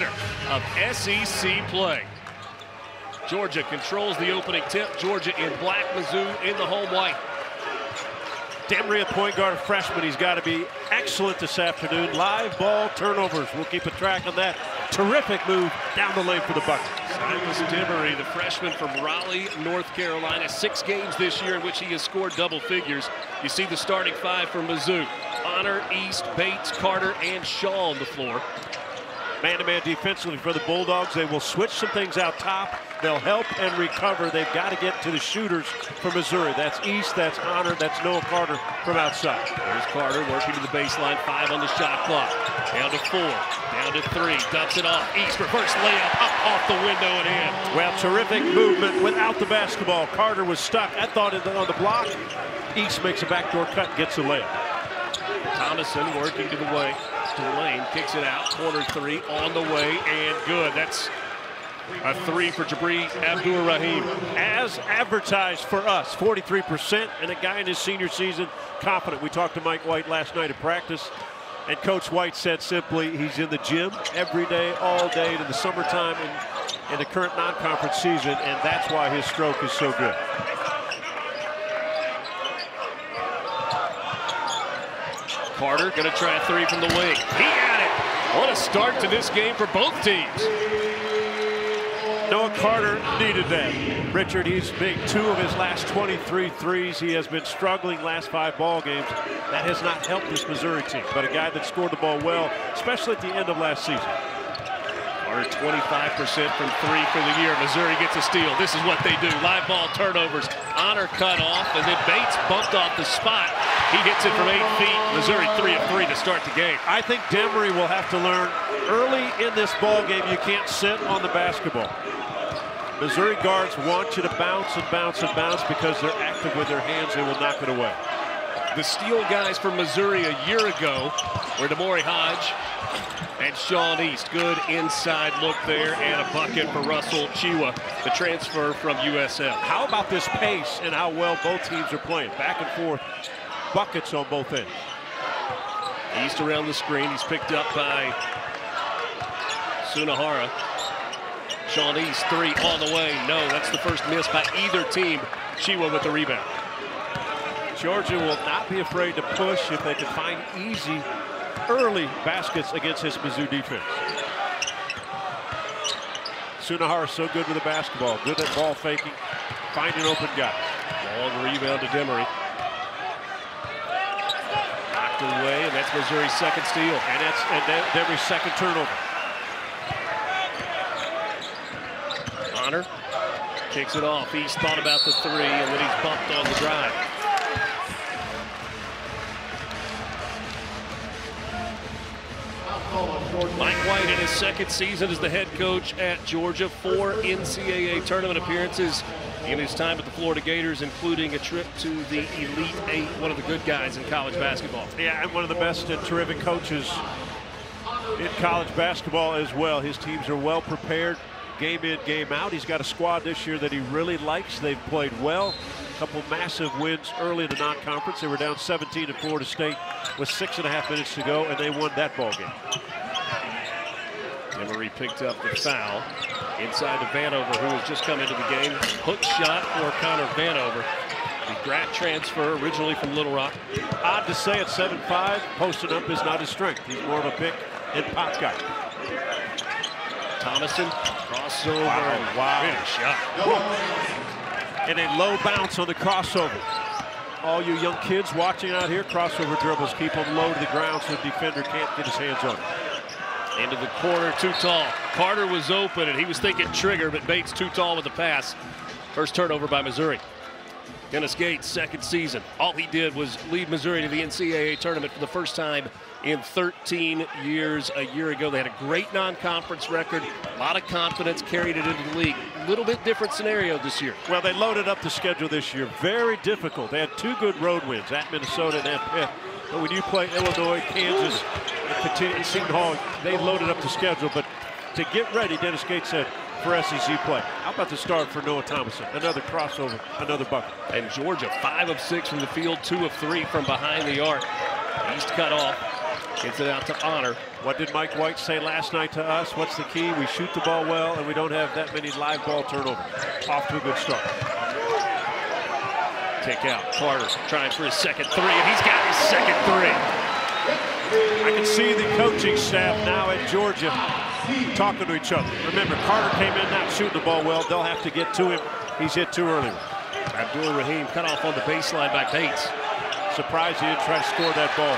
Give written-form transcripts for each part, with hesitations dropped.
of SEC play. Georgia controls the opening tip. Georgia in black, Mizzou in the home white. Demery at point guard, a freshman. He's got to be excellent this afternoon. Live ball turnovers. We'll keep a track on that. Terrific move down the lane for the Buckeyes. Silas Demery, the freshman from Raleigh, North Carolina. 6 games this year in which he has scored double figures. You see the starting 5 for Mizzou. Honor, East, Bates, Carter, and Shaw on the floor. Man-to-man defensively for the Bulldogs. They will switch some things out top. They'll help and recover. They've got to get to the shooters for Missouri. That's East, that's Honor, that's Noah Carter from outside. There's Carter working to the baseline. 5 on the shot clock. Down to 4, down to 3. Dumps it off. East reverse layup up off the window and in. Well, terrific movement without the basketball. Carter was stuck. I thought on the block. East makes a backdoor cut, gets the layup. Thomason working to the lane, kicks it out, corner 3 on the way, and good. That's a 3 for Jabri Abdur-Rahim. As advertised for us, 43%, and a guy in his senior season, confident. We talked to Mike White last night at practice, and Coach White said simply, he's in the gym every day, all day, in the summertime, in the current non-conference season, and that's why his stroke is so good. Carter gonna try a 3 from the wing. He had it. What a start to this game for both teams. Noah Carter needed that. Richard, he's made 2 of his last 23 threes. He has been struggling last 5 ball games. That has not helped this Missouri team, but a guy that scored the ball well, especially at the end of last season. Carter 25% from 3 for the year. Missouri gets a steal. This is what they do. Live ball turnovers. Honor cut off, and then Bates bumped off the spot. He hits it from 8 feet. Missouri 3 of 3 to start the game. I think Demery will have to learn early in this ball game you can't sit on the basketball. Missouri guards want you to bounce and bounce and bounce because they're active with their hands. They will knock it away. The steal guys from Missouri a year ago were Damori Hodge and Sean East. Good inside look there, and a bucket for Russell Chiwa, the transfer from USF. How about this pace and how well both teams are playing? Back and forth, buckets on both ends. East around the screen. He's picked up by Sunahara. Sean East 3 on the way. No, that's the first miss by either team. Chiwa with the rebound. Georgia will not be afraid to push if they can find easy early baskets against this Mizzou defense. Sunahara so good with the basketball, good at ball faking, finding open guys. Long rebound to Demery. Knocked away, and that's Missouri's second steal. And that's Demery's second turnover. Honor kicks it off. He's thought about the 3, and then he's bumped on the drive. Mike White in his second season as the head coach at Georgia. 4 NCAA tournament appearances in his time at the Florida Gators, including a trip to the Elite 8, one of the good guys in college basketball. Yeah, and one of the best and terrific coaches in college basketball as well. His teams are well prepared, game in, game out. He's got a squad this year that he really likes. They've played well. A couple massive wins early in the non-conference. They were down 17 at Florida State with 6.5 minutes to go, and they won that ball game. Demery picked up the foul inside to Vanover, who has just come into the game. Hook shot for Connor Vanover. The grad transfer originally from Little Rock. Odd to say at 7'5", posting up is not his strength. He's more of a pick and pop guy. Thomason, crossover. Wow. Good shot. And a low bounce on the crossover. All you young kids watching out here, crossover dribbles, keep them low to the ground so the defender can't get his hands on it. Into the corner, too tall. Carter was open, and he was thinking trigger, but Bates too tall with the pass. First turnover by Missouri. Dennis Gates, second season. All he did was lead Missouri to the NCAA tournament for the first time in 13 years. A year ago, they had a great non-conference record. A lot of confidence, carried it into the league. A little bit different scenario this year. Well, they loaded up the schedule this year. Very difficult. They had 2 good road wins, at Minnesota and at Pitt. But when you play Illinois, Kansas, and Seton Hall, they loaded up the schedule. But to get ready, Dennis Gates said, for SEC play. How about the start for Noah Thomason? Another crossover, another bucket. And Georgia, 5 of 6 from the field, 2 of 3 from behind the arc. East cut off. Gets it out to Honor. What did Mike White say last night to us? What's the key? We shoot the ball well, and we don't have that many live ball turnovers. Off to a good start. Kick out. Carter trying for his second three, and he's got his second three. I can see the coaching staff now at Georgia talking to each other. Remember, Carter came in not shooting the ball well. They'll have to get to him. He's hit too early. Abdul-Rahim cut off on the baseline by Bates. Surprised he didn't try to score that ball.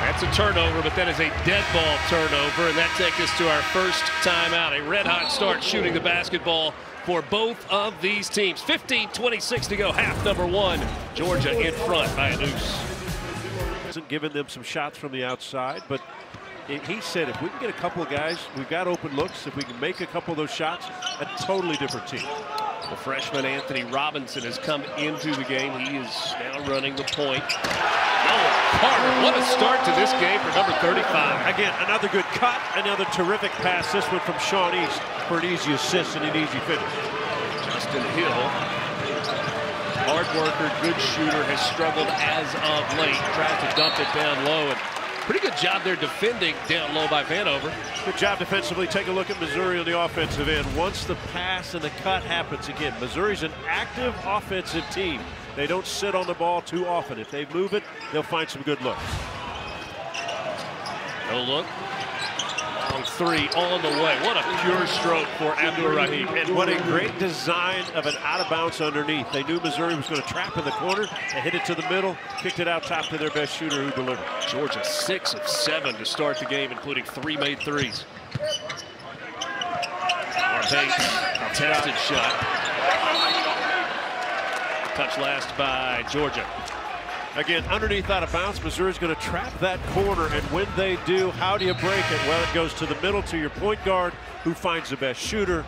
That's a turnover, but that is a dead ball turnover, and that takes us to our first timeout. A red-hot start shooting the basketball for both of these teams. 15:26 to go, half number one. Georgia in front by a deuce. Hasn't given them some shots from the outside, but he said if we can get a couple of guys, we've got open looks. If we can make a couple of those shots, a totally different team. The freshman Anthony Robinson has come into the game. He is now running the point. Oh, Carter, what a start to this game for number 35. Again, another good cut, another terrific pass. This one from Sean East for an easy assist and an easy finish. Justin Hill, hard worker, good shooter, has struggled as of late. Tries to dump it down low, and pretty good job there defending down low by Vanover. Good job defensively. Take a look at Missouri on the offensive end. Once the pass and the cut happens again, Missouri's an active offensive team. They don't sit on the ball too often. If they move it, they'll find some good looks. No look. Long three on the way. What a pure stroke for Abdul-Rahim. And what a great design of an out-of-bounds underneath. They knew Missouri was going to trap in the corner. They hit it to the middle, kicked it out top to their best shooter who delivered. Georgia 6 of 7 to start the game, including 3 made threes. Bates, contested shot. Touch last by Georgia. Again, underneath out of bounds, Missouri's going to trap that corner, and when they do, how do you break it? Well, it goes to the middle to your point guard, who finds the best shooter,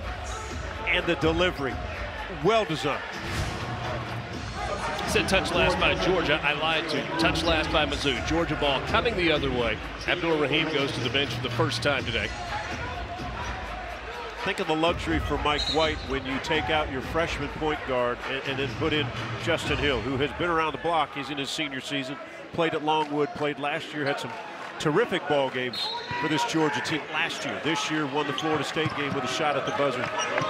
and the delivery. Well designed. Said touch last by Georgia. I lied to you. Touch last by Mizzou. Georgia ball coming the other way. Abdul-Rahim goes to the bench for the first time today. Think of the luxury for Mike White when you take out your freshman point guard and then put in Justin Hill, who has been around the block. He's in his senior season, played at Longwood, played last year, had some terrific ball games for this Georgia team last year. This year won the Florida State game with a shot at the buzzer.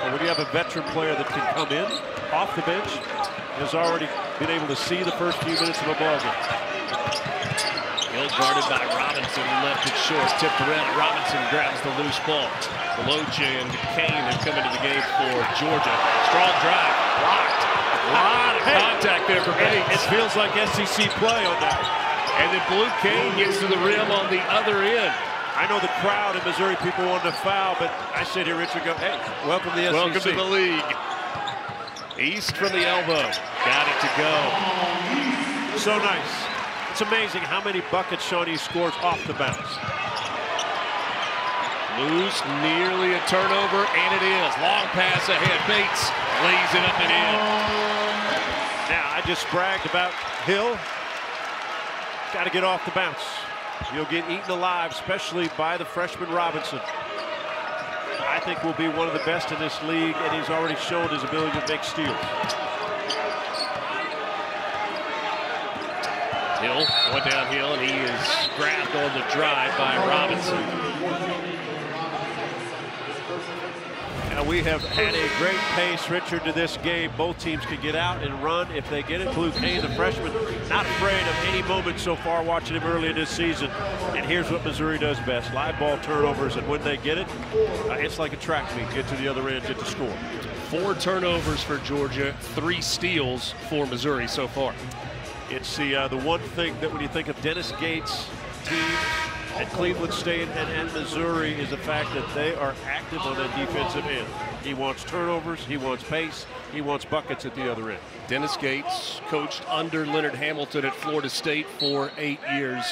And when you have a veteran player that can come in off the bench, has already been able to see the first few minutes of a ball game. Hill guarded by Robinson, left it short, tipped around. Robinson grabs the loose ball. Beloche and Kane have come into the game for Georgia. Strong drive, blocked. A lot of contact there for Bates. It feels like SEC play on that. And then Blue Kane gets to the rim on the other end. I know the crowd in Missouri, people wanted to foul, but I sit here, Richard, go, hey, welcome to the SEC. Welcome to the league. East from the elbow. Got it to go. So nice. It's amazing how many buckets Shawnee scores off the bounce. Loose, nearly a turnover, and it is. Long pass ahead. Bates lays it up and in. Now, I just bragged about Hill. Got to get off the bounce. You'll get eaten alive, especially by the freshman Robinson. I think will be one of the best in this league, and he's already shown his ability to make steals. Hill going downhill, and he is grabbed on the drive by Robinson. Now we have had a great pace, Richard, to this game. Both teams can get out and run if they get it. Blue Kane, the freshman, not afraid of any moment so far, watching him early in this season. And here's what Missouri does best: live ball turnovers, and when they get it, it's like a track meet. Get to the other end, get the score. 4 turnovers for Georgia, 3 steals for Missouri so far. It's the one thing that when you think of Dennis Gates' team at Cleveland State and Missouri is the fact that they are active on that defensive end. He wants turnovers, he wants pace, he wants buckets at the other end. Dennis Gates coached under Leonard Hamilton at Florida State for 8 years.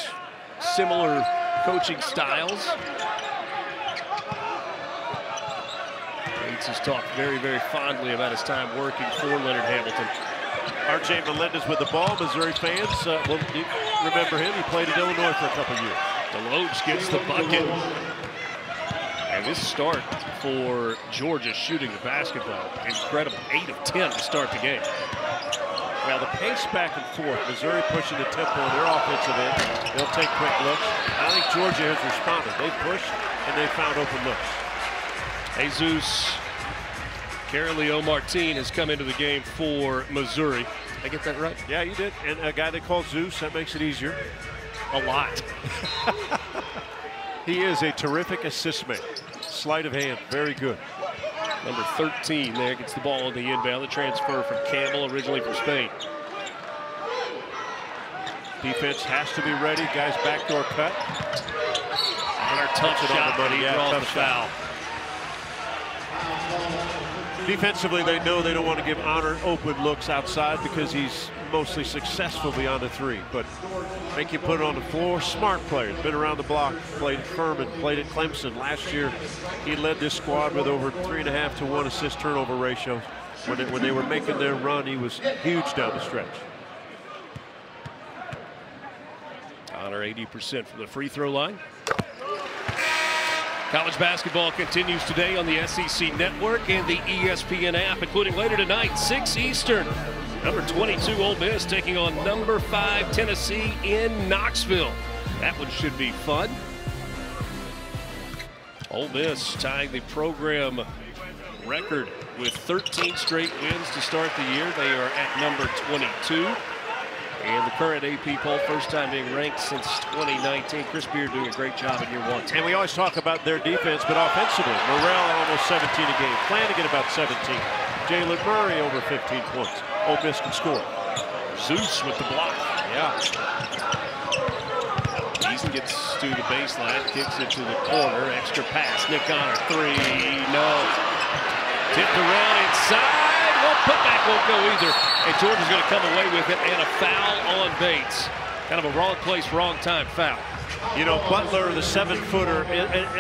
Similar coaching styles. Gates has talked very, very fondly about his time working for Leonard Hamilton. R.J. Melendez with the ball. Missouri fans will remember him. He played at Illinois for a couple years. Deloach gets the bucket. And this start for Georgia shooting the basketball, incredible. 8 of 10 to start the game. Well, the pace back and forth, Missouri pushing the tempo on their offensive end. They'll take quick looks. I think Georgia has responded. They've pushed and they found open looks. Jesus Carolio Martin has come into the game for Missouri. I get that right? Yeah, you did. And a guy they call Zeus, that makes it easier. A lot. He is a terrific assist man. Sleight of hand, very good. Number 13 there gets the ball on the inbound. The transfer from Campbell, originally from Spain. Defense has to be ready. Guys, backdoor cut. Honor tough shot, but he draws the foul. Defensively, they know they don't want to give Honor open looks outside because he's mostly successful beyond the three. But make you put it on the floor. Smart player. Been around the block. Played at Furman. Played at Clemson. Last year, he led this squad with over 3.5 to 1 assist turnover ratio. When they were making their run, he was huge down the stretch. Honor 80% from the free throw line. College basketball continues today on the SEC Network and the ESPN app, including later tonight, 6 Eastern. Number 22 Ole Miss taking on number 5 Tennessee in Knoxville. That one should be fun. Ole Miss tying the program record with 13 straight wins to start the year. They are at number 22. And the current AP poll, first time being ranked since 2019. Chris Beard doing a great job in year 1. And we always talk about their defense, but offensively, Morrell almost 17 a game. Flanagan about 17. Jalen Murray over 15 points. Ole Miss can score. Zeus with the block. Yeah. Eason gets to the baseline, kicks it to the corner. Extra pass. Nick Honor, 3. No. Tipped around inside. Well, putback won't go either. And Georgia's going to come away with it and a foul on Bates. Kind of a wrong place, wrong time foul. You know, Butler, the 7-footer,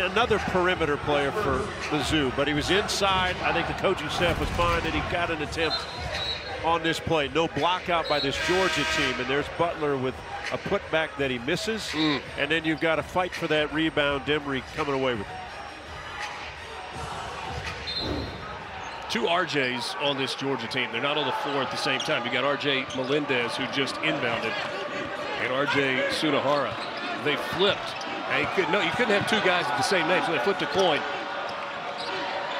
another perimeter player for Mizzou, but he was inside. I think the coaching staff was fine that he got an attempt on this play. No block out by this Georgia team, and there's Butler with a putback that he misses. And then you've got to fight for that rebound. Demery coming away with it. 2 RJs on this Georgia team. They're not on the floor at the same time. You got RJ Melendez, who just inbounded, and RJ Sunahara. They flipped. And you couldn't have 2 guys with the same name, so they flipped a coin.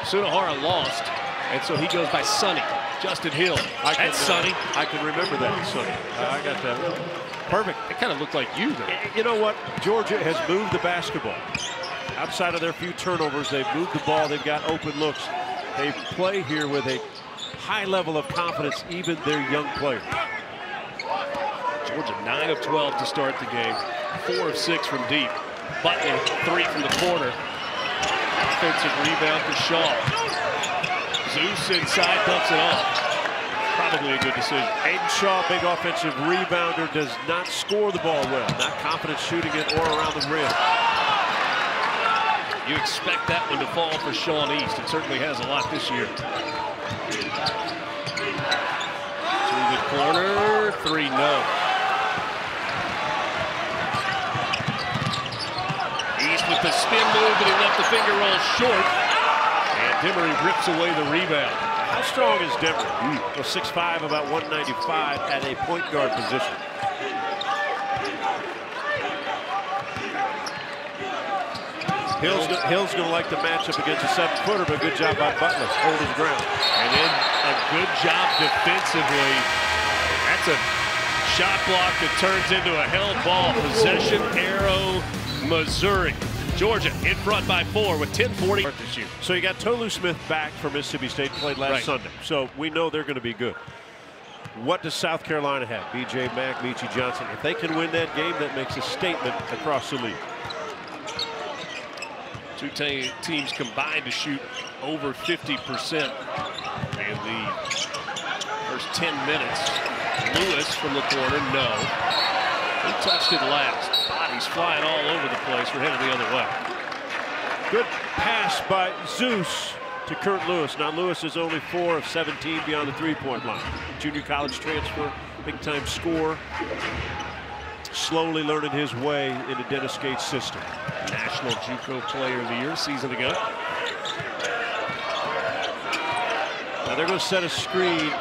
Sunahara lost, and so he goes by Sonny. Justin Hill. That's Sonny. I can remember that, Sonny. I got that. Perfect. It kind of looked like you there. You know what? Georgia has moved the basketball. Outside of their few turnovers, they've moved the ball. They've got open looks. They play here with a high level of confidence, even their young players. Georgia 9 of 12 to start the game. 4 of 6 from deep. Butler 3 from the corner. Offensive rebound to Shaw. Zeus inside, dumps it off. Probably a good decision. Aiden Shaw, big offensive rebounder, does not score the ball well. Not confident shooting it or around the rim. You expect that one to fall for Sean East. It certainly has a lot this year. To the corner, 3, no. East with the spin move, but he left the finger roll short. And Demery rips away the rebound. How strong is Demery? Well, 6'5", about 195 at a point guard position. Hill's going to like the matchup against a 7-footer, but good job by Butler, hold his ground. And then a good job defensively. That's a shot block that turns into a held ball. Possession arrow, Missouri. Georgia in front by 4 with 10:40 this year. So you got Tolu Smith back from Mississippi State, played last Sunday. So we know they're going to be good. What does South Carolina have? B.J. Mack, Meechie Johnson. If they can win that game, that makes a statement across the league. 2 teams combined to shoot over 50%. And the first 10 minutes, Lewis from the corner, no. He touched it last. Bodies flying all over the place. We're headed the other way. Good pass by Zeus to Kurt Lewis. Now Lewis is only 4 of 17 beyond the 3-point line. Junior college transfer, big-time scorer. Slowly learning his way into Dennis Gates' system. National JUCO Player of the Year season ago. Now they're going to set a screen,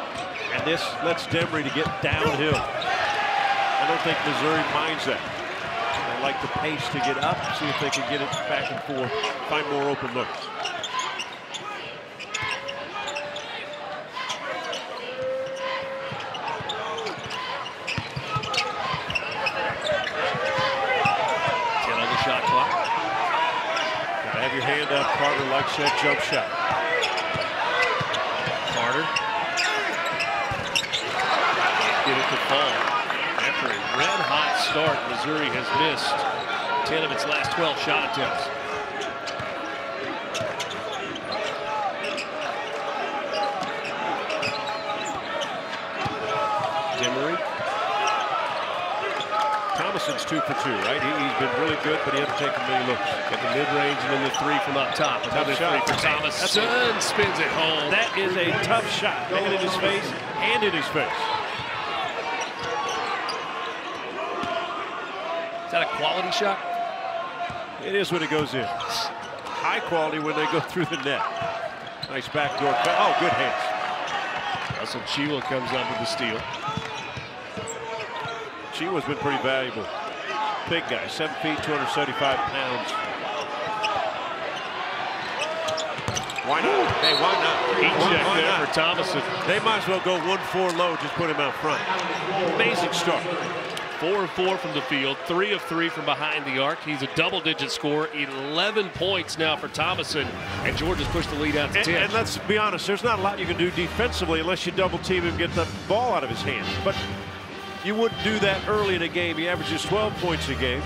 And this lets Demery to get downhill. I don't think Missouri minds that. They like the pace to get up, see if they can get it back and forth, find more open looks. Shot clock. Gotta have your hand up. Carter likes that jump shot. Carter. Can't get it to fall. After a red-hot start, Missouri has missed 10 of its last 12 shot attempts. Demery. Thomason's 2 for 2, right? He's been really good, but he hasn't taken many looks. At the mid-range and then the 3 from up top. Another 3 for Thomason. Spins it home. That is a tough shot. Man in his face and in his face. Is that a quality shot? It is when it goes in. High quality when they go through the net. Nice backdoor. Oh, good hands. Russell Chiwa comes up with the steal. Chiwa's been pretty valuable. Big guy, 7 feet, 275 pounds. Why not? Hey, why not? Heat check there for Thomason. They might as well go 1-4 low, just put him out front. Amazing start. 4 of 4 from the field, 3 of 3 from behind the arc. He's a double-digit scorer, 11 points now for Thomason, and Georgia's pushed the lead out to 10. And let's be honest, there's not a lot you can do defensively unless you double team him and get the ball out of his hands. But you wouldn't do that early in a game. He averages 12 points a game.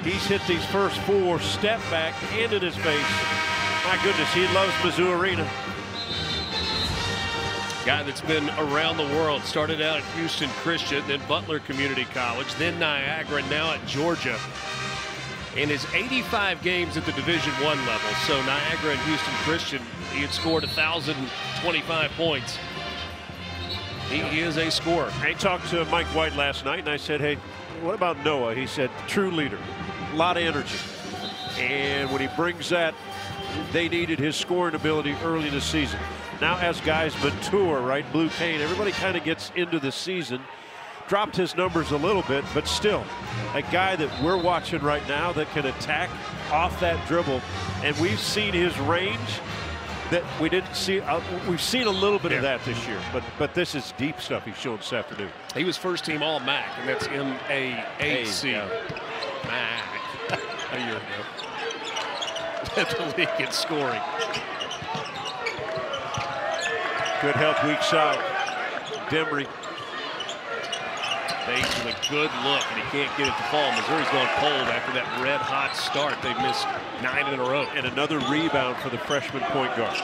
He's hit these first 4 step back and in his face. My goodness, he loves Mizzou Arena. Guy that's been around the world. Started out at Houston Christian, then Butler Community College, then Niagara, and now at Georgia. In his 85 games at the Division I level, so Niagara and Houston Christian, he had scored 1,025 points. He is a scorer. I talked to Mike White last night, and I said, hey, what about Noah? He said, true leader, a lot of energy. And when he brings that, they needed his scoring ability early in the season. Now as guys mature, right, Blue Cane, everybody kind of gets into the season, dropped his numbers a little bit, but still, a guy that we're watching right now that can attack off that dribble, and we've seen his range that we didn't see. We've seen a little bit of that this year, but this is deep stuff he's shown this afternoon. He was first team All-MAC, and that's M-A-A-C. MAC. A year ago. At the league in scoring. Good help, weak side. Demery. Bates with a good look, and he can't get it to fall. Missouri's gone cold after that red-hot start. They've missed 9 in a row. And another rebound for the freshman point guard.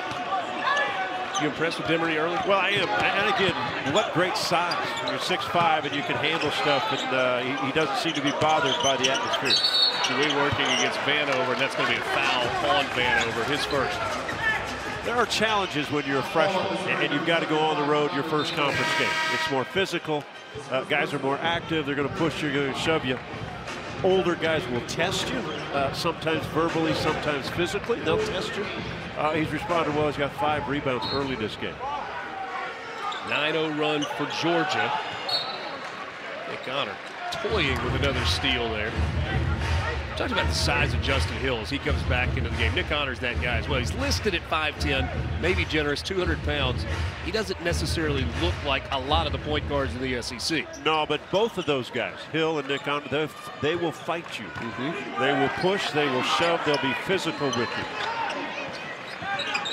You impressed with Demery early? Well, I am. And again, what great size. You're 6'5", and you can handle stuff, and he doesn't seem to be bothered by the atmosphere. We're working against Vanover, and that's going to be a foul on Vanover, his first. There are challenges when you're a freshman, and you've got to go on the road your first conference game. It's more physical. Guys are more active. They're going to push you, going to shove you. Older guys will test you, sometimes verbally, sometimes physically. They'll test you. He's responded well. He's got 5 rebounds early this game. 9-0 run for Georgia. Nick Honor toying with another steal there. Talked about the size of Justin Hill as he comes back into the game. Nick Honor's that guy as well. He's listed at 5'10", maybe generous, 200 pounds. He doesn't necessarily look like a lot of the point guards in the SEC. No, but both of those guys, Hill and Nick Honor, they will fight you. They will push, they will shove, they'll be physical with you.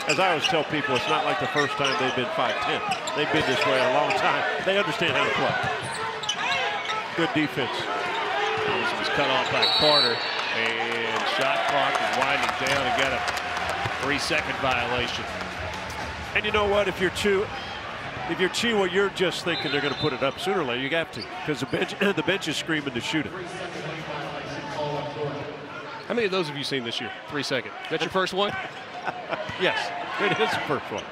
As I always tell people, it's not like the first time they've been 5'10". They've been this way a long time. They understand how to play. Good defense. This was cut off by Carter. And shot clock is winding down and got a 3-second violation. And you know what? If you're Chiwa, you're just thinking they're going to put it up sooner or later. You have to, because the bench is screaming to shoot it. How many of those have you seen this year? 3 seconds. Is that your first one? Yes, it is the first one.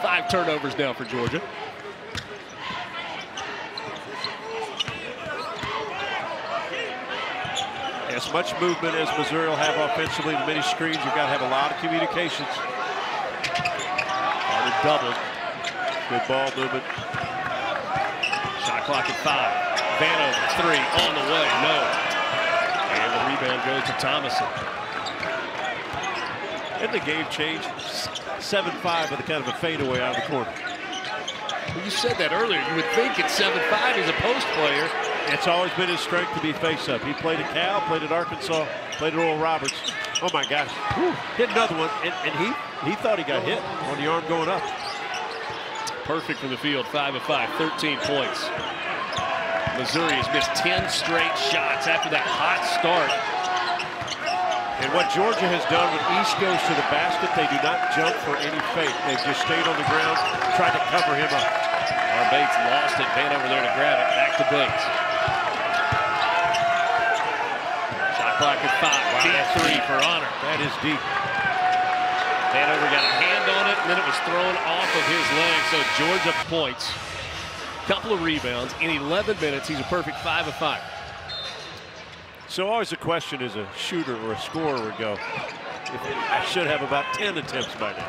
5 turnovers now for Georgia. As much movement as Missouri will have offensively, the many screens, you've got to have a lot of communications. Carter doubled. Good ball movement. Shot clock at 5. Vanover, 3 on the way, no. And the rebound goes to Thomason. And the game changed. 7-5 with a kind of a fadeaway out of the corner. Well, you said that earlier. You would think at 7'5" he's a post player. It's always been his strength to be face-up. He played at Cal, played at Arkansas, played at Oral Roberts. Oh, my gosh. Whew. Hit another one, and he thought he got hit on the arm going up. Perfect from the field, 5 of 5, 13 points. Missouri has missed 10 straight shots after that hot start. And what Georgia has done when East goes to the basket, they do not jump for any fake. They've just stayed on the ground, tried to cover him up. Bates lost it. Vanover there to grab it. Back to Bates. Shot clock at 5. Wow, deep 3 for Honor. That is deep. Vanover got a hand on it, and then it was thrown off of his leg. So Georgia points. Couple of rebounds. In 11 minutes, he's a perfect 5 of 5. So always the question is a shooter or a scorer would go, I should have about 10 attempts by now.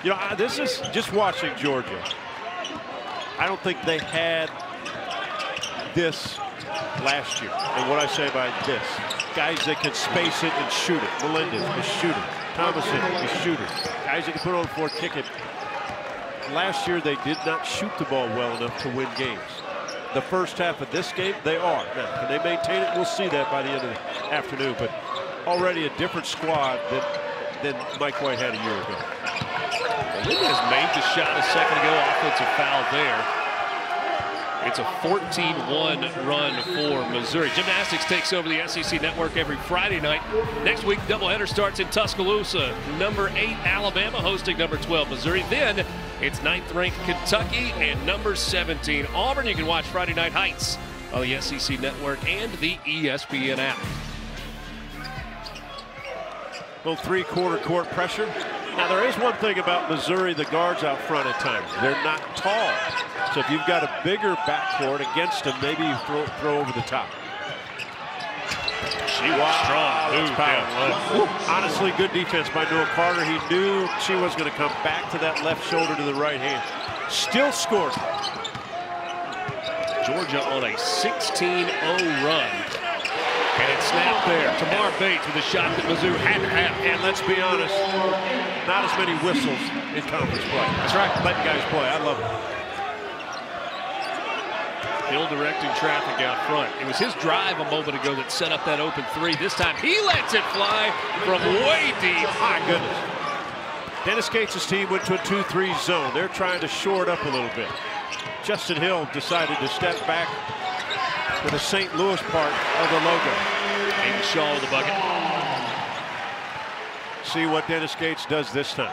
You know, this is just watching Georgia. I don't think they had this last year. And what I say by this, guys that can space it and shoot it. Melendez, a shooter. Thomason, a shooter. Guys that can put on the floor, kick it. Last year, they did not shoot the ball well enough to win games. The first half of this game, they are. Now, can they maintain it? We'll see that by the end of the afternoon. But already a different squad than Mike White had a year ago. Melendez made the shot a second ago. Offensive foul there. It's a 14-1 run for Missouri. Gymnastics takes over the SEC Network every Friday night. Next week, doubleheader starts in Tuscaloosa. Number 8, Alabama, hosting number 12, Missouri. Then it's 9th-ranked Kentucky and number 17, Auburn. You can watch Friday Night Heights on the SEC Network and the ESPN app. Little three-quarter court pressure. Now, there is one thing about Missouri, the guards out front at times. They're not tall. So if you've got a bigger backcourt against them, maybe you throw over the top. She was strong. Honestly, good defense by Noah Carter. He knew she was going to come back to that left shoulder to the right hand. Still scored. Georgia on a 16-0 run. And it snapped there. Tamar Bates with a shot that Mizzou had to have. And let's be honest, not as many whistles in conference play. That's right. Letting guys play. I love it. Hill directing traffic out front. It was his drive a moment ago that set up that open 3. This time he lets it fly from way deep. My goodness. Dennis Gates' team went to a 2-3 zone. They're trying to shore it up a little bit. Justin Hill decided to step back to the St. Louis part of the logo. Aiden Shaw with the bucket. See what Dennis Gates does this time.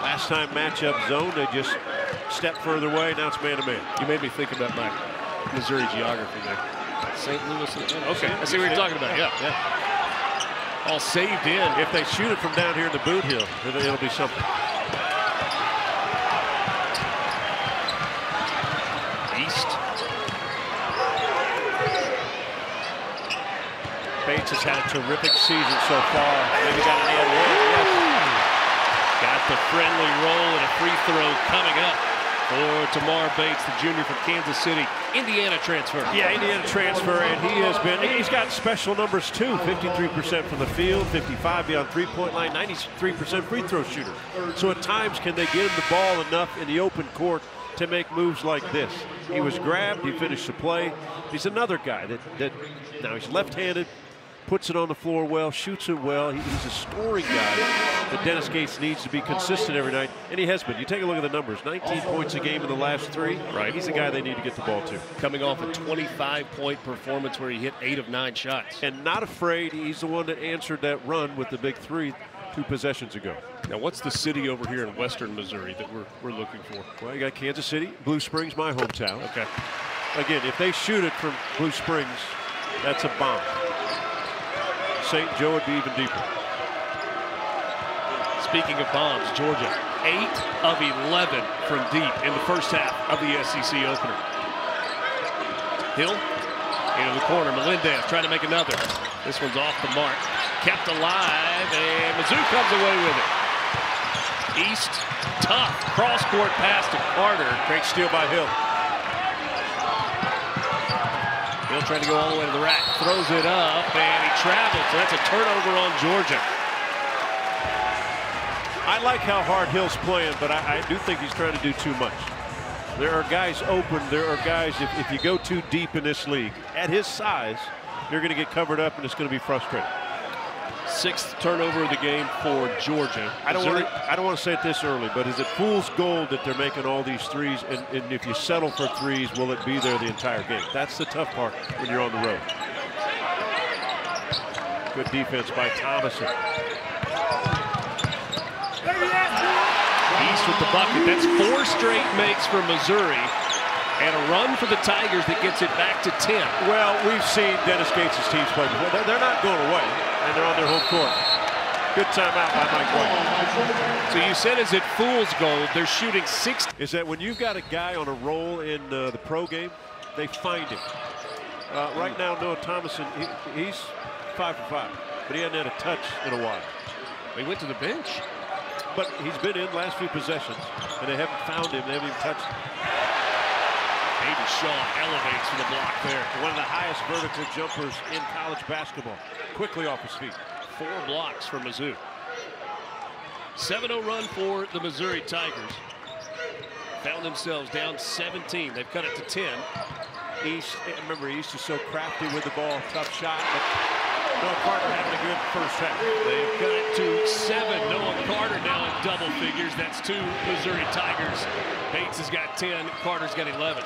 Last time matchup zone, they just stepped further away. Now it's man-to-man. You made me think about my Missouri geography there. St. Louis. Okay, I see what you're talking about. Yeah. All saved in. If they shoot it from down here in the boot hill, it'll be something. East. Bates has had a terrific season so far. Maybe got an and one. Yes. Got the friendly roll and a free throw coming up for Tamar Bates, the junior from Kansas City, Indiana transfer. Yeah, Indiana transfer, and he's got special numbers too. 53% from the field, 55 beyond three-point line, 93% free throw shooter. So at times, can they get him the ball enough in the open court to make moves like this? He was grabbed, he finished the play. He's another guy that now he's left-handed, puts it on the floor well, shoots it well. He's a scoring guy that Dennis Gates needs to be consistent every night, and he has been. You take a look at the numbers, 19 points a game in the last 3. Right. He's the guy they need to get the ball to. Coming off a 25-point performance where he hit 8 of 9 shots. And not afraid. He's the one that answered that run with the big 3 2 possessions ago. Now, what's the city over here in western Missouri that we're looking for? Well, you got Kansas City, Blue Springs, my hometown. Okay. Again, if they shoot it from Blue Springs, that's a bomb. St. Joe would be even deeper. Speaking of bombs, Georgia, 8 of 11 from deep in the first half of the SEC opener. Hill into the corner. Melendez trying to make another. This one's off the mark. Kept alive, and Mizzou comes away with it. East, tough cross-court pass to Carter. Great steal by Hill. Hill trying to go all the way to the rack, throws it up, and he travels. So that's a turnover on Georgia. I like how hard Hill's playing, but I do think he's trying to do too much. There are guys open. There are guys, if you go too deep in this league, at his size, you're going to get covered up, and it's going to be frustrating. 6th turnover of the game for Georgia. I don't want to say it this early, but is it fool's gold that they're making all these threes? And if you settle for threes, will it be there the entire game? That's the tough part when you're on the road. Good defense by Thomason. East with the bucket. That's 4 straight makes for Missouri. And a run for the Tigers that gets it back to 10. Well, we've seen Dennis Gates' teams play before. They're not going away, and they're on their home court. Good timeout by Mike White. So you said, is it fool's gold? They're shooting 6. Is that when you've got a guy on a roll in the pro game, they find him. Right now, Noah Thomason, he's 5 for 5, but he hasn't had a touch in a while. He went to the bench. But he's been in last few possessions, and they haven't found him. They haven't even touched him. Maybe Shaw elevates for the block there. One of the highest vertical jumpers in college basketball. Quickly off his feet. 4 blocks for Mizzou. 7-0 run for the Missouri Tigers. Found themselves down 17. They've cut it to 10. East, remember, East is so crafty with the ball. Tough shot, but Noah Carter having a good first half. They've cut it to 7. Noah Carter now in double figures. That's 2 Missouri Tigers. Bates has got 10. Carter's got 11.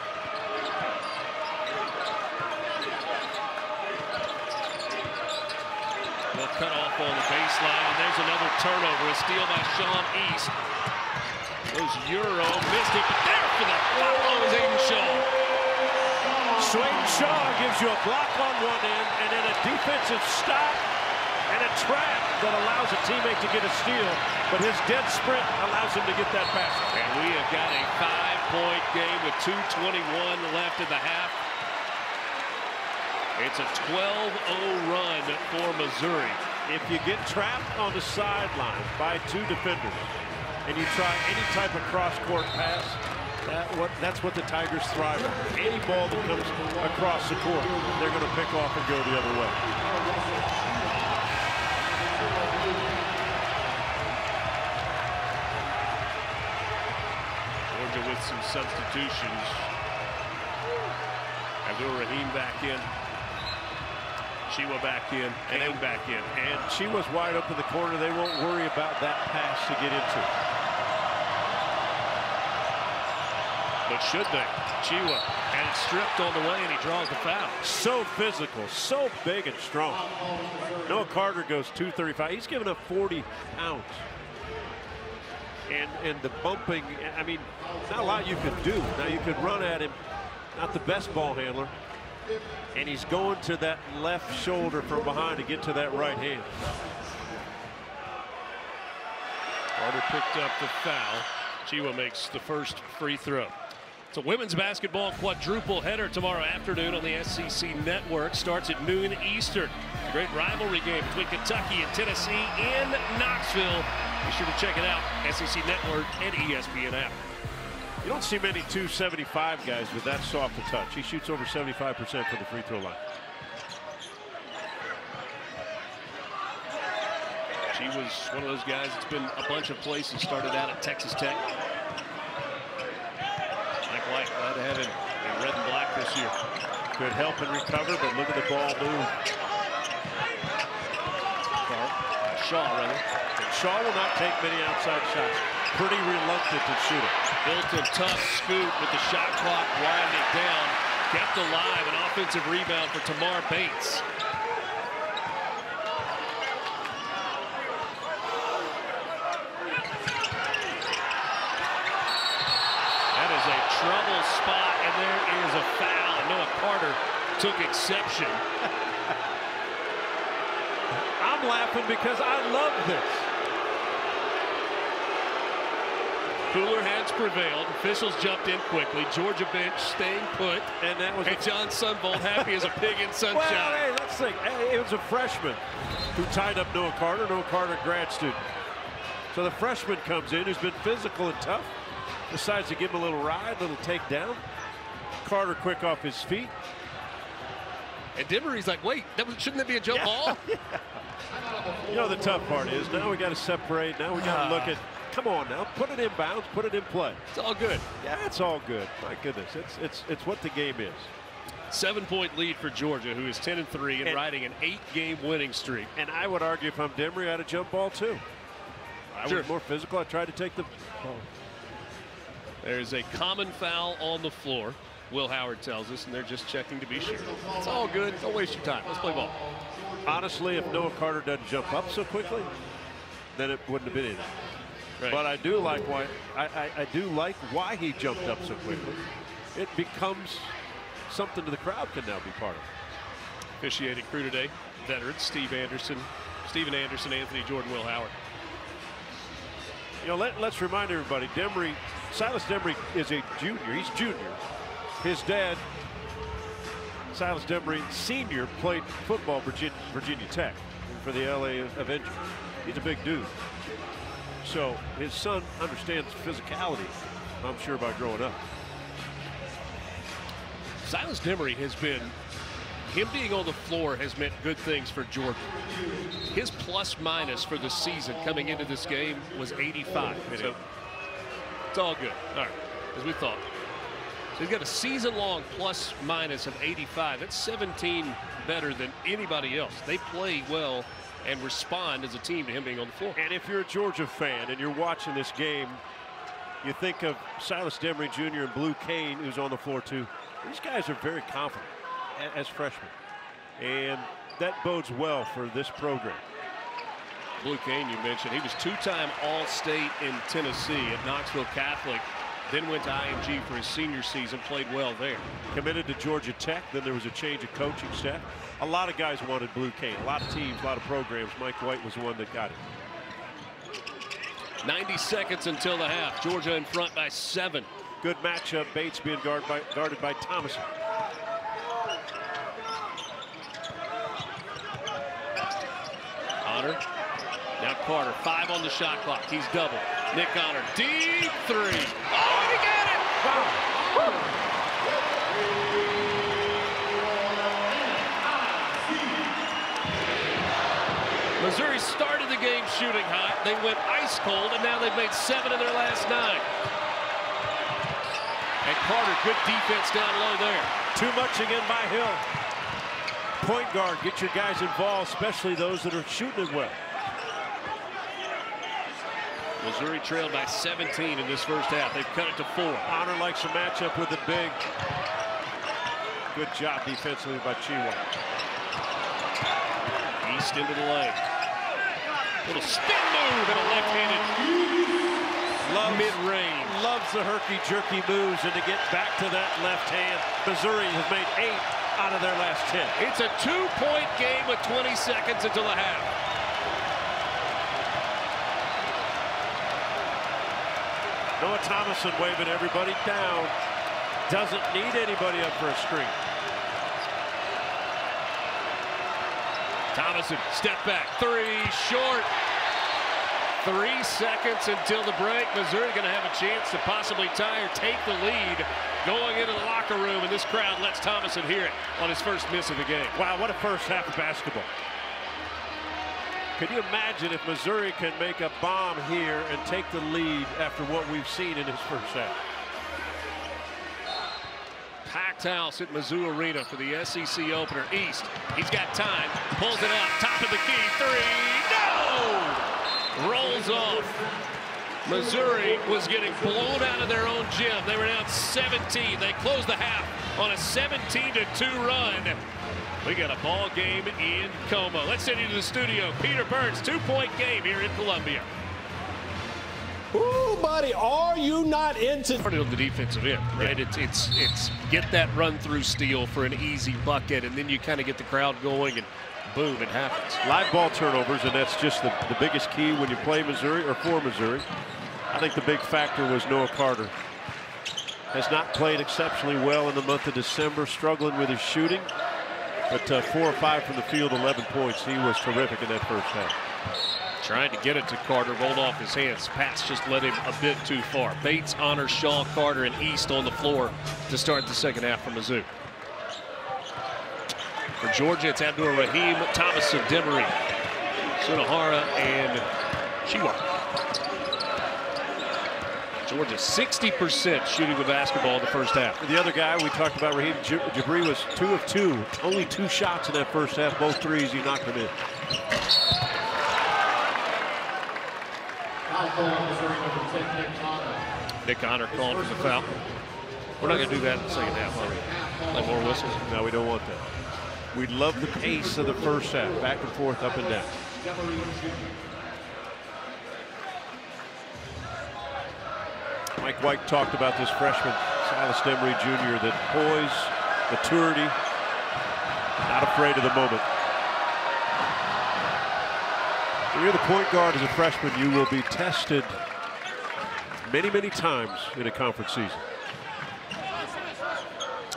They'll cut off on the baseline, and there's another turnover. A steal by Sean East. Goes Euro, missed it, but there for the follow is Aiden Shaw. Swing Shaw gives you a block on one end, and then a defensive stop and a trap that allows a teammate to get a steal, but his dead sprint allows him to get that basket. And we have got a 5-point game with 2:21 left in the half. It's a 12-0 run for Missouri. If you get trapped on the sideline by 2 defenders and you try any type of cross-court pass, that's what the Tigers thrive on. Any ball that comes across the court, they're going to pick off and go the other way. Georgia with some substitutions. Abdul Rahim back in. Chiwa back in, and back in. And Chiwa's wide open in the corner. They won't worry about that pass to get into. But should they? Chiwa had it stripped on the way, and he draws the foul. So physical, so big and strong. Noah Carter goes 235. He's given up 40 pounds. And the bumping, I mean, not a lot you could do. Now you could run at him, not the best ball handler. And he's going to that left shoulder from behind to get to that right hand. Carter picked up the foul. Chiwa makes the first free throw. It's a women's basketball quadruple header tomorrow afternoon on the SEC Network. Starts at noon Eastern. A great rivalry game between Kentucky and Tennessee in Knoxville. Be sure to check it out. SEC Network and ESPN app. You don't see many 275 guys with that soft a touch. He shoots over 75% for the free throw line. She was one of those guys that's been a bunch of places. Started out at Texas Tech. Mike White, glad to have him in red and black this year. Could help and recover, but look at the ball move. Shaw, rather. And Shaw will not take many outside shots. Pretty reluctant to shoot it. Built a tough scoop with the shot clock winding down. Kept alive. An offensive rebound for Tamar Bates. That is a trouble spot, and there is a foul. Noah Carter took exception. I'm laughing because I love this. Cooler heads prevailed. Officials jumped in quickly. Georgia bench staying put. And that was John Sunvolt happy as a pig in sunshine. Well, hey, let's think. Hey, it was a freshman who tied up Noah Carter. Noah Carter, grad student. So the freshman comes in, who's been physical and tough, decides to give him a little ride, a little takedown. Carter quick off his feet. And Demery's like, wait, shouldn't that be a jump ball? Yeah. You know, the tough part is now we got to separate. Now we got to look at, come on now, put it in bounds, put it in play. It's all good. Yeah, it's all good. My goodness, it's what the game is. 7-point lead for Georgia, who is 10-3 and riding an 8-game winning streak. And I would argue if I'm Demery, I'd a jump ball too. I was more physical. I tried to take the ball. There's a common foul on the floor, Will Howard tells us, and they're just checking to be sure. It's all good. Don't waste your time. Let's play ball. Honestly, if Noah Carter doesn't jump up so quickly, then it wouldn't have been anything. Right. But I do like why why he jumped up so quickly. It becomes something to the crowd can now be part of. Officiating crew today, veterans Steven Anderson, Anthony Jordan, Will Howard. You know, let's remind everybody, Silas Demery is a junior. He's junior. His dad, Silas Demery Sr., played football Virginia Tech for the LA Avengers. He's a big dude. So his son understands physicality, I'm sure, by growing up. Silas Demery has been, him being on the floor has meant good things for Jordan. His plus-minus for the season coming into this game was 85. So it's all good. All right, as we thought. So he's got a season-long plus-minus of 85. That's 17 better than anybody else. They play well and respond as a team to him being on the floor. And if you're a Georgia fan and you're watching this game, you think of Silas Demery Jr. and Blue Kane, who's on the floor too. These guys are very confident as freshmen, and that bodes well for this program. Blue Kane, you mentioned, he was two-time All-State in Tennessee at Knoxville Catholic, then went to IMG for his senior season, played well there. Committed to Georgia Tech, then there was a change of coaching staff. A lot of guys wanted Blue Kane, a lot of teams, a lot of programs. Mike White was the one that got it. 90 seconds until the half. Georgia in front by 7. Good matchup. Bates being guarded by Thomason. Honor. Now Carter. 5 on the shot clock. He's double. Nick Honor. Deep 3. Oh, he got it! Wow. Missouri started the game shooting hot. They went ice cold, and now they've made 7 of their last 9. And Carter, good defense down low there. Too much again by Hill. Point guard, get your guys involved, especially those that are shooting it well. Missouri trailed by 17 in this first half. They've cut it to 4. Honor likes a matchup with the big. Good job defensively by Chihuahua. East into the lane. Little spin move and a left-handed mid-range. Loves the herky-jerky moves, and to get back to that left hand, Missouri has made 8 out of their last 10. It's a 2-point game with 20 seconds until the half. Noah Thomason waving everybody down. Doesn't need anybody up for a screen. Thomason, step back, 3, short. 3 seconds until the break. Missouri going to have a chance to possibly tie or take the lead going into the locker room, and this crowd lets Thomason hear it on his first miss of the game. Wow, what a first half of basketball. Can you imagine if Missouri can make a bomb here and take the lead after what we've seen in his first half? Packed house at Mizzou Arena for the SEC opener. East, he's got time, pulls it up, top of the key, 3, no! Rolls off. Missouri was getting blown out of their own gym. They were down 17. They closed the half on a 17-2 run. We got a ball game in Como. Let's send you to the studio. Peter Burns, 2-point game here in Columbia. Ooh, buddy, are you not into Started on the defensive end, right? Yeah. It's get that run through steal for an easy bucket, and then you kind of get the crowd going, and boom, it happens. Live ball turnovers, and that's just the biggest key when you play Missouri or for Missouri. I think the big factor was Noah Carter. Has not played exceptionally well in the month of December, struggling with his shooting. But 4 or 5 from the field, 11 points. He was terrific in that first half. Trying to get it to Carter, rolled off his hands. Pass just led him a bit too far. Bates, Honor, Shaw, Carter, and East on the floor to start the second half for Mizzou. For Georgia, it's Abdur Rahim, Thomason, Demery, Sunahara, and Shiwa. Georgia 60% shooting the basketball in the first half. The other guy we talked about, Rahim Jabri, was 2 of 2. Only 2 shots in that first half. Both threes, he knocked them in. Nick Honor calling for the foul. We're not going to do that in the second half, are we? Like more whistles? No, we don't want that. We love the pace of the first half, back and forth, up and down. Mike White talked about this freshman, Silas Demery Jr., that poise, maturity, not afraid of the moment. When you're the point guard as a freshman, you will be tested many, many times in a conference season.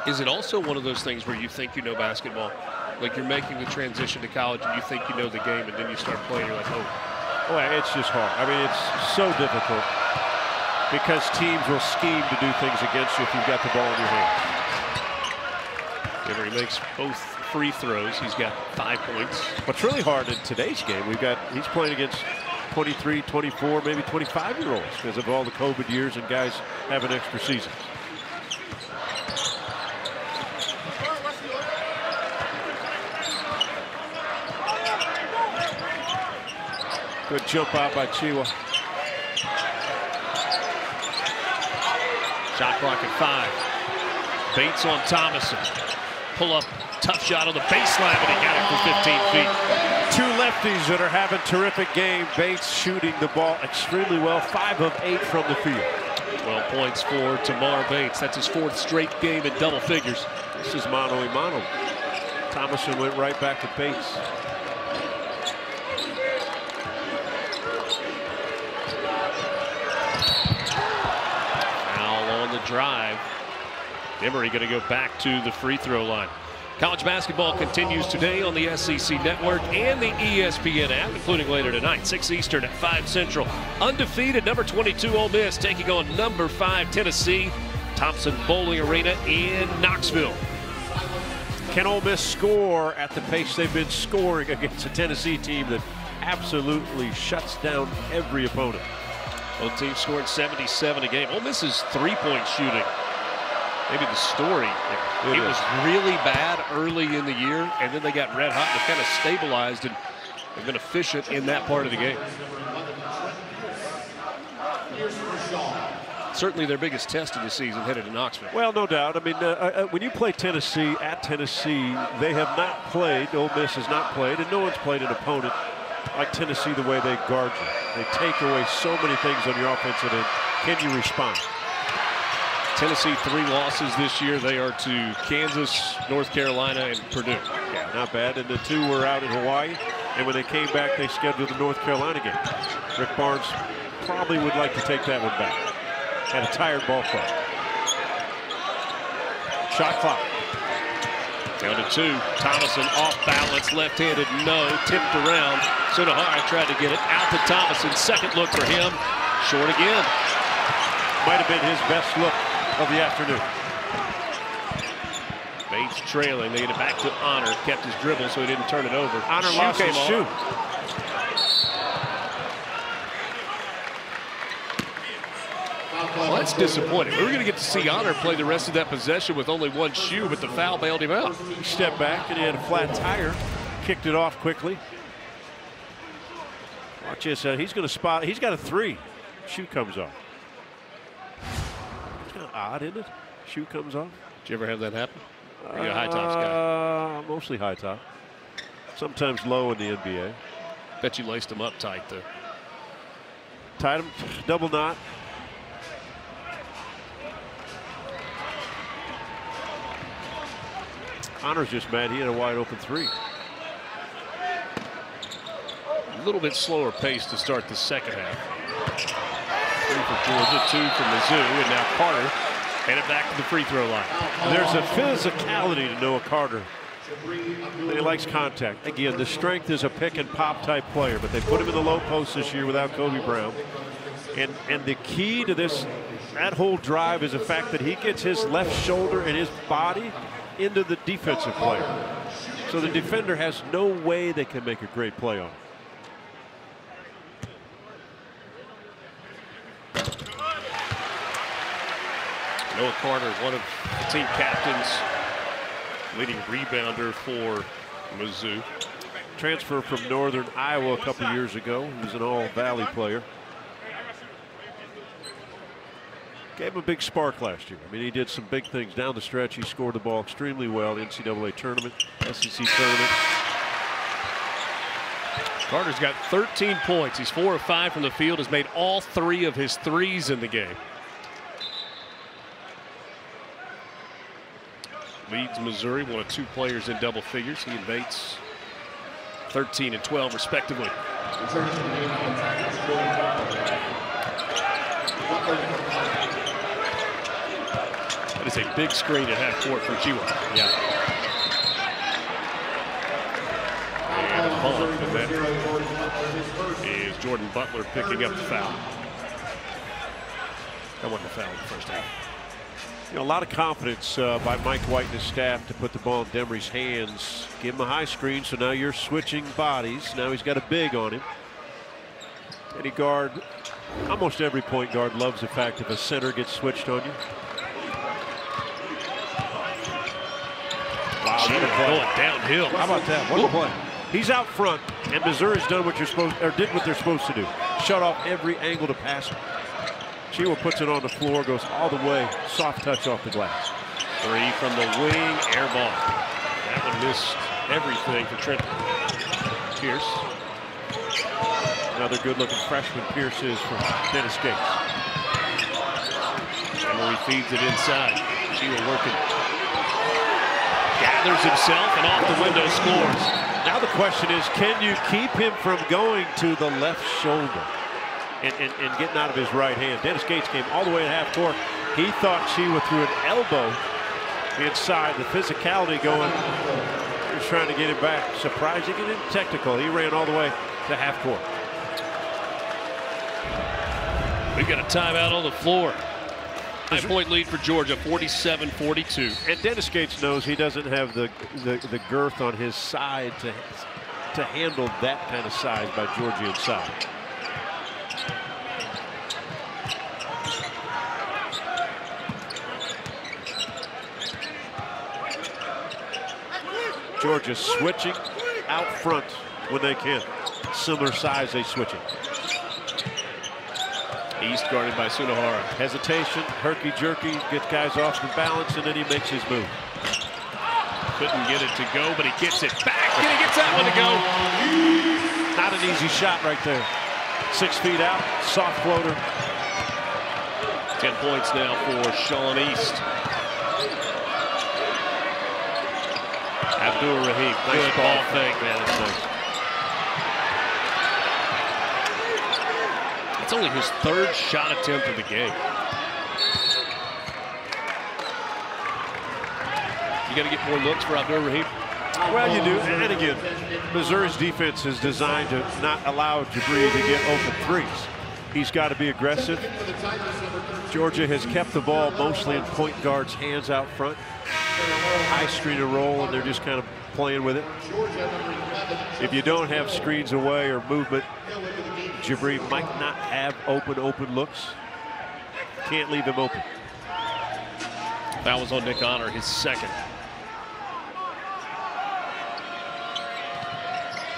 Is it also one of those things where you think you know basketball? Like you're making the transition to college and you think you know the game, and then you start playing, you're like, oh. Well, it's just hard. I mean, it's so difficult because teams will scheme to do things against you if you've got the ball in your hands. He makes both free throws. He's got 5 points. What's really hard in today's game, he's playing against 23, 24, maybe 25-year-olds because of all the COVID years and guys having extra seasons. Good jump out by Chiwa. Shot clock at 5. Bates on Thomason. Pull up, tough shot on the baseline, but he got it from 15 feet. 2 lefties that are having terrific game. Bates shooting the ball extremely well. 5 of 8 from the field. 12 points for Tamar Bates. That's his 4th straight game in double figures. This is mano-a-mano. Thomason went right back to Bates. Drive. Emery going to go back to the free throw line. College basketball continues today on the SEC Network and the ESPN app, including later tonight, 6 Eastern at 5 Central. Undefeated number 22 Ole Miss taking on number 5 Tennessee, Thompson Bowling Arena in Knoxville. Can Ole Miss score at the pace they've been scoring against a Tennessee team that absolutely shuts down every opponent? Both teams scored 77 a game. Ole Miss's three-point shooting, maybe the story. It was really bad early in the year, and then they got red hot and kind of stabilized, and they've been efficient in that part of the game. Certainly their biggest test of the season headed to Knoxville. Well, no doubt. I mean, when you play Tennessee at Tennessee, they have not played, Ole Miss has not played, and no one's played an opponent like Tennessee the way they guard you. They take away so many things on your offensive end. Can you respond? Tennessee 3 losses this year. They are to Kansas, North Carolina, and Purdue. Yeah, not bad. And the 2 were out in Hawaii. And when they came back, they scheduled the North Carolina game. Rick Barnes probably would like to take that one back. Had a tired ball club. Shot clock. Down to 2. Thomason off balance, left-handed, no, tipped around. Sunahara tried to get it out to Thomason. Second look for him, short again. Might have been his best look of the afternoon. Bates trailing, they get it back to Honor. Kept his dribble so he didn't turn it over. Honor lost his shoe. Well, that's disappointing. We were going to get to see Honor play the rest of that possession with only 1 shoe, but the foul bailed him out. He stepped back and he had a flat tire. Kicked it off quickly. Watch this. He's going to spot. He's got a 3. Shoe comes off. It's kind of odd, isn't it? Shoe comes off. Did you ever have that happen? Are you a high tops guy? Mostly high top. Sometimes low in the NBA. Bet you laced him up tight, though. Tied him, double knot. Honor's just mad he had a wide open 3. A little bit slower pace to start the second half. 3 for Georgia, 2 for Mizzou, and now Carter headed back to the free throw line. There's a physicality to Noah Carter He likes contact. Again, the strength is a pick and pop type player, but they put him in the low post this year without Kobe Brown. And the key to that whole drive is the fact that he gets his left shoulder and his body into the defensive player. So the defender has no way they can make a great play on it. Noah Carter, one of the team captains, leading rebounder for Mizzou. Transfer from Northern Iowa a couple years ago. He was an All-Valley player. Gave him a big spark last year. I mean, he did some big things down the stretch. He scored the ball extremely well. NCAA tournament, SEC tournament. Carter's got 13 points. He's 4 of 5 from the field. Has made all 3 of his threes in the game. Leads Missouri, one of 2 players in double figures. He and Bates 13 and 12 respectively. That is a big screen at half court from Chiwa. Yeah. And a bump, and that is Jordan Butler picking up the foul. That wasn't a foul in the first half. You know, a lot of confidence by Mike White and his staff to put the ball in Demery's hands. Give him a high screen, so now you're switching bodies. Now he's got a big on him. Any guard, almost every point guard loves the fact if a center gets switched on you. Wow, going downhill. How about that? What a play. He's out front, and Missouri's done what did what they're supposed to do. Shut off every angle to pass him. Chiwa puts it on the floor, goes all the way, soft touch off the glass. 3 from the wing, air ball. That one missed everything for Trent Pierce. Another good-looking freshman Pierce is for Dennis Gates. Emery feeds it inside. Chiwa working. Gathers himself and off the window scores. Now the question is, can you keep him from going to the left shoulder and getting out of his right hand? Dennis Gates came all the way to half court. He thought Chiwa threw an elbow inside. The physicality going. He was trying to get him back. Surprising and technical. He ran all the way to half court. We've got a timeout on the floor. 9-point lead for Georgia, 47-42. And Dennis Gates knows he doesn't have the girth on his side to handle that kind of size by Georgia inside. Georgia switching out front when they can. Similar size, they switch it. East guarded by Sunahara. Hesitation, herky-jerky, gets guys off the balance, and then he makes his move. Couldn't get it to go, but he gets it back, and he gets that one to go. Not an easy shot right there. 6 feet out, soft floater. 10 points now for Sean East. Abdul-Rahim, nice ball fake. Man, that's nice. It's only his 3rd shot attempt of the game. You got to get more looks for Abdul-Rahim. Well, you do, and again, Missouri's defense is designed to not allow Jabri to get open threes. He's got to be aggressive. Georgia has kept the ball mostly in point guard's hands out front. High screen and roll, and they're just kind of playing with it. If you don't have screens away or movement, Jabri might not have open looks. Can't leave him open. That was on Nick Honor, his 2nd.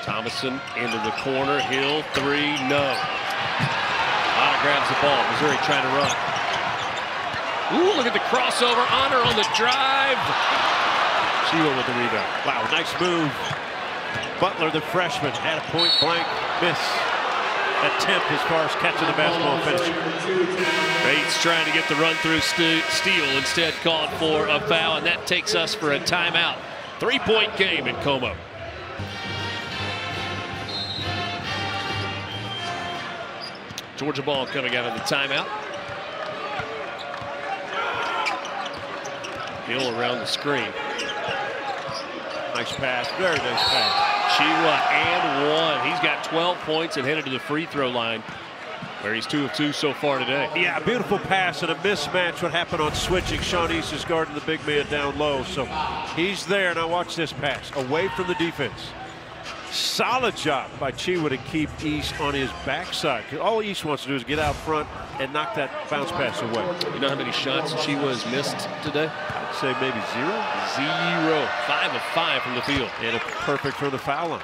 Thomason into the corner. Hill, 3, no. Honor grabs the ball. Missouri trying to run. Ooh, look at the crossover. Honor on the drive. Chiwa with the rebound. Wow, nice move. Butler, the freshman, had a point-blank miss attempt as far as catching the basketball and finishing. Bates trying to get the run-through steal, instead called for a foul, and that takes us for a timeout. 3-point game in Como. Georgia ball coming out of the timeout. Hill around the screen. Nice pass, very nice pass. Chiwa and one. He's got 12 points and headed to the free throw line, where he's 2 of 2 so far today. Yeah, beautiful pass and a mismatch. What happened on switching? Sean East is guarding the big man down low, so he's there. Now watch this pass, away from the defense. Solid job by Chiwa to keep East on his backside. All East wants to do is get out front and knock that bounce pass away. You know how many shots Chiwa has missed today? I'd say maybe 0. 0. 5 of 5 from the field. And a perfect from the foul line.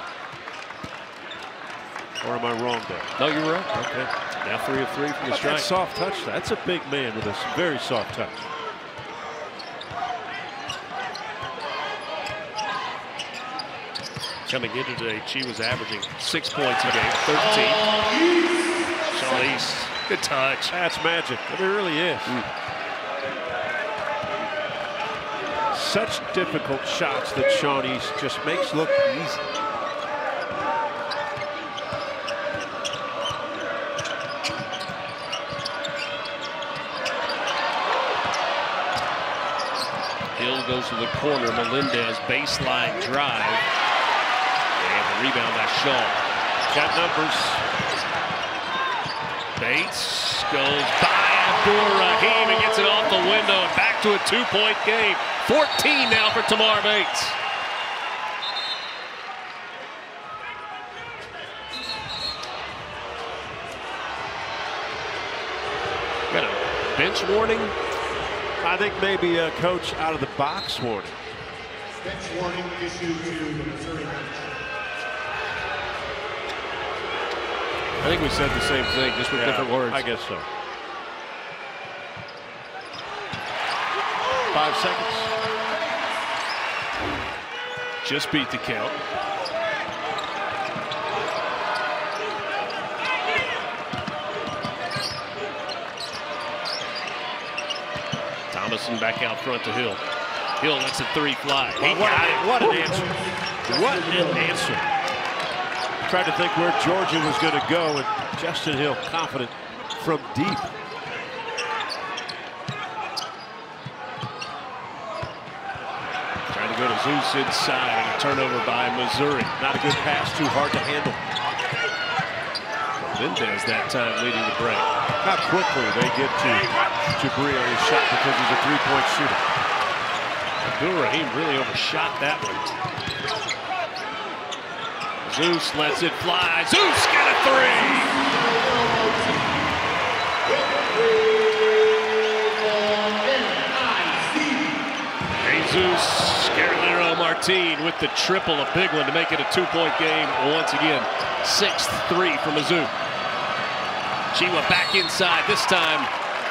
Or am I wrong there? No, you're right. Okay. Now 3 of 3 from the strike. That soft touch. That's a big man with a very soft touch. Coming into today, Chi was averaging 6 points a game, 13. Sean East, good touch. That's magic. It really is. Such difficult shots that Sean East just makes look easy. Hill goes to the corner. Melendez baseline drive. And the rebound by Shaw. Got numbers. Bates goes by Abdur-Rahim and gets it off the window and back to a 2-point game. 14 now for Tamar Bates. Got a bench warning. I think maybe a coach out of the box warning. Bench warning issued to the Missouri. I think we said the same thing, just with different words. I guess so. 5 seconds. Just beat the count. Thomason back out front to Hill. Hill lets a 3 fly. He got it. What an answer. What an answer. Tried to think where Georgia was going to go, and Justin Hill confident from deep. Trying to go to Zeus inside, and a turnover by Missouri. Not a good pass, too hard to handle. Mendez that time leading the break. How quickly they get to Jabri on his shot because he's a 3-point shooter. Abdur-Rahim really overshot that one. Zeus lets it fly. Zeus got a 3. Jesus Scarlero Martin with the triple, a big one to make it a 2-point game once again. 6th 3 for Mizzou. Chiwa back inside, this time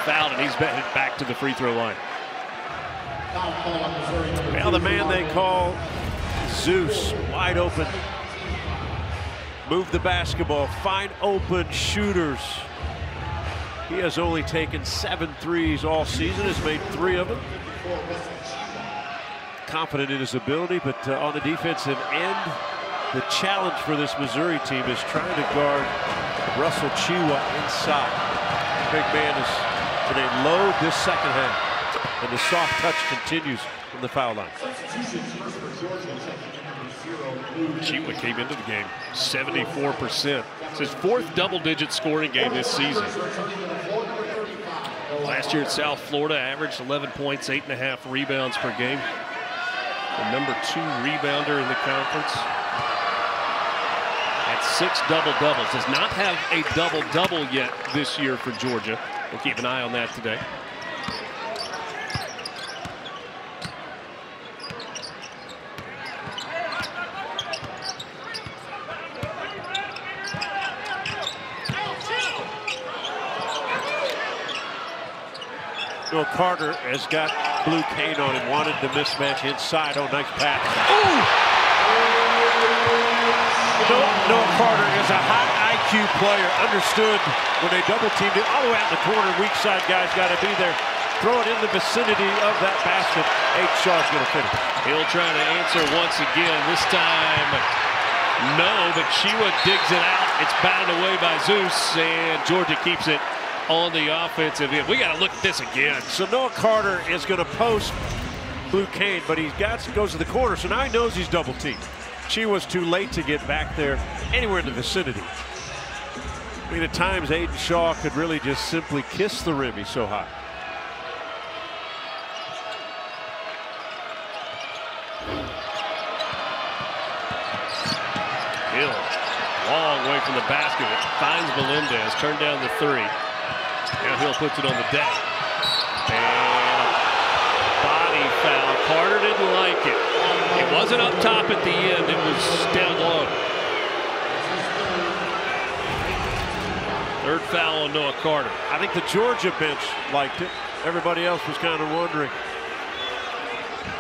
fouled, and he's headed back to the free throw line. Now the man they call Zeus, wide open. Move the basketball, find open shooters. He has only taken 7 threes all season, has made 3 of them. Confident in his ability, but on the defensive end, the challenge for this Missouri team is trying to guard Russell Chiwa inside. Big man is in a low this second half, and the soft touch continues from the foul line. Chiwa came into the game 74%. It's his 4th double-digit scoring game this season. Last year at South Florida, averaged 11 points, 8.5 rebounds per game. The number 2 rebounder in the conference. At 6 double-doubles. Does not have a double-double yet this year for Georgia. We'll keep an eye on that today. Noah Carter has got blue cane on him, wanted the mismatch inside. Oh, nice pass. Ooh! Noah Carter is a high IQ player, understood when they double teamed it all the way out in the corner. Weak side guys got to be there. Throw it in the vicinity of that basket. H. Shaw's going to finish. He'll try to answer once again. This time, no, but Chiwa digs it out. It's batted away by Zeus, and Georgia keeps it on the offensive end. We got to look at this again. So Noah Carter is going to post Blue Kane, but he goes to the corner, so now he knows he's double teamed. She was too late to get back there anywhere in the vicinity. I mean, at times Aiden Shaw could really just simply kiss the rim. He's so high. Hill, long way from the basket. Finds Melendez, turned down the three. Now Hill puts it on the deck. And a body foul. Carter didn't like it. It wasn't up top at the end. It was down low. Third foul on Noah Carter. I think the Georgia bench liked it. Everybody else was kind of wondering.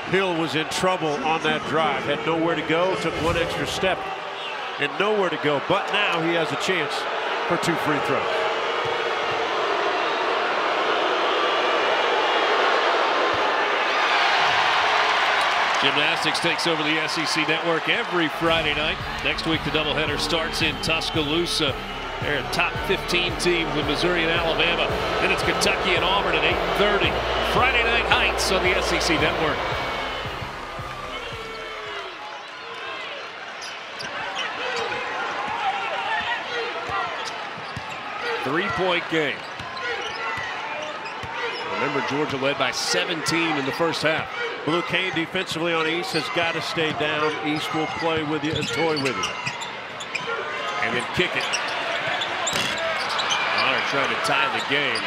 Hill was in trouble on that drive. Had nowhere to go. Took one extra step and nowhere to go. But now he has a chance for 2 free throws. Gymnastics takes over the SEC network every Friday night. Next week, the doubleheader starts in Tuscaloosa. They're a top 15 team with Missouri and Alabama. Then it's Kentucky and Auburn at 8:30. Friday Night Heights on the SEC network. Three-point game. Remember, Georgia led by 17 in the first half. Blue Kane defensively on East has got to stay down. East will play with you and toy with you. And then kick it. Honor trying to tie the game.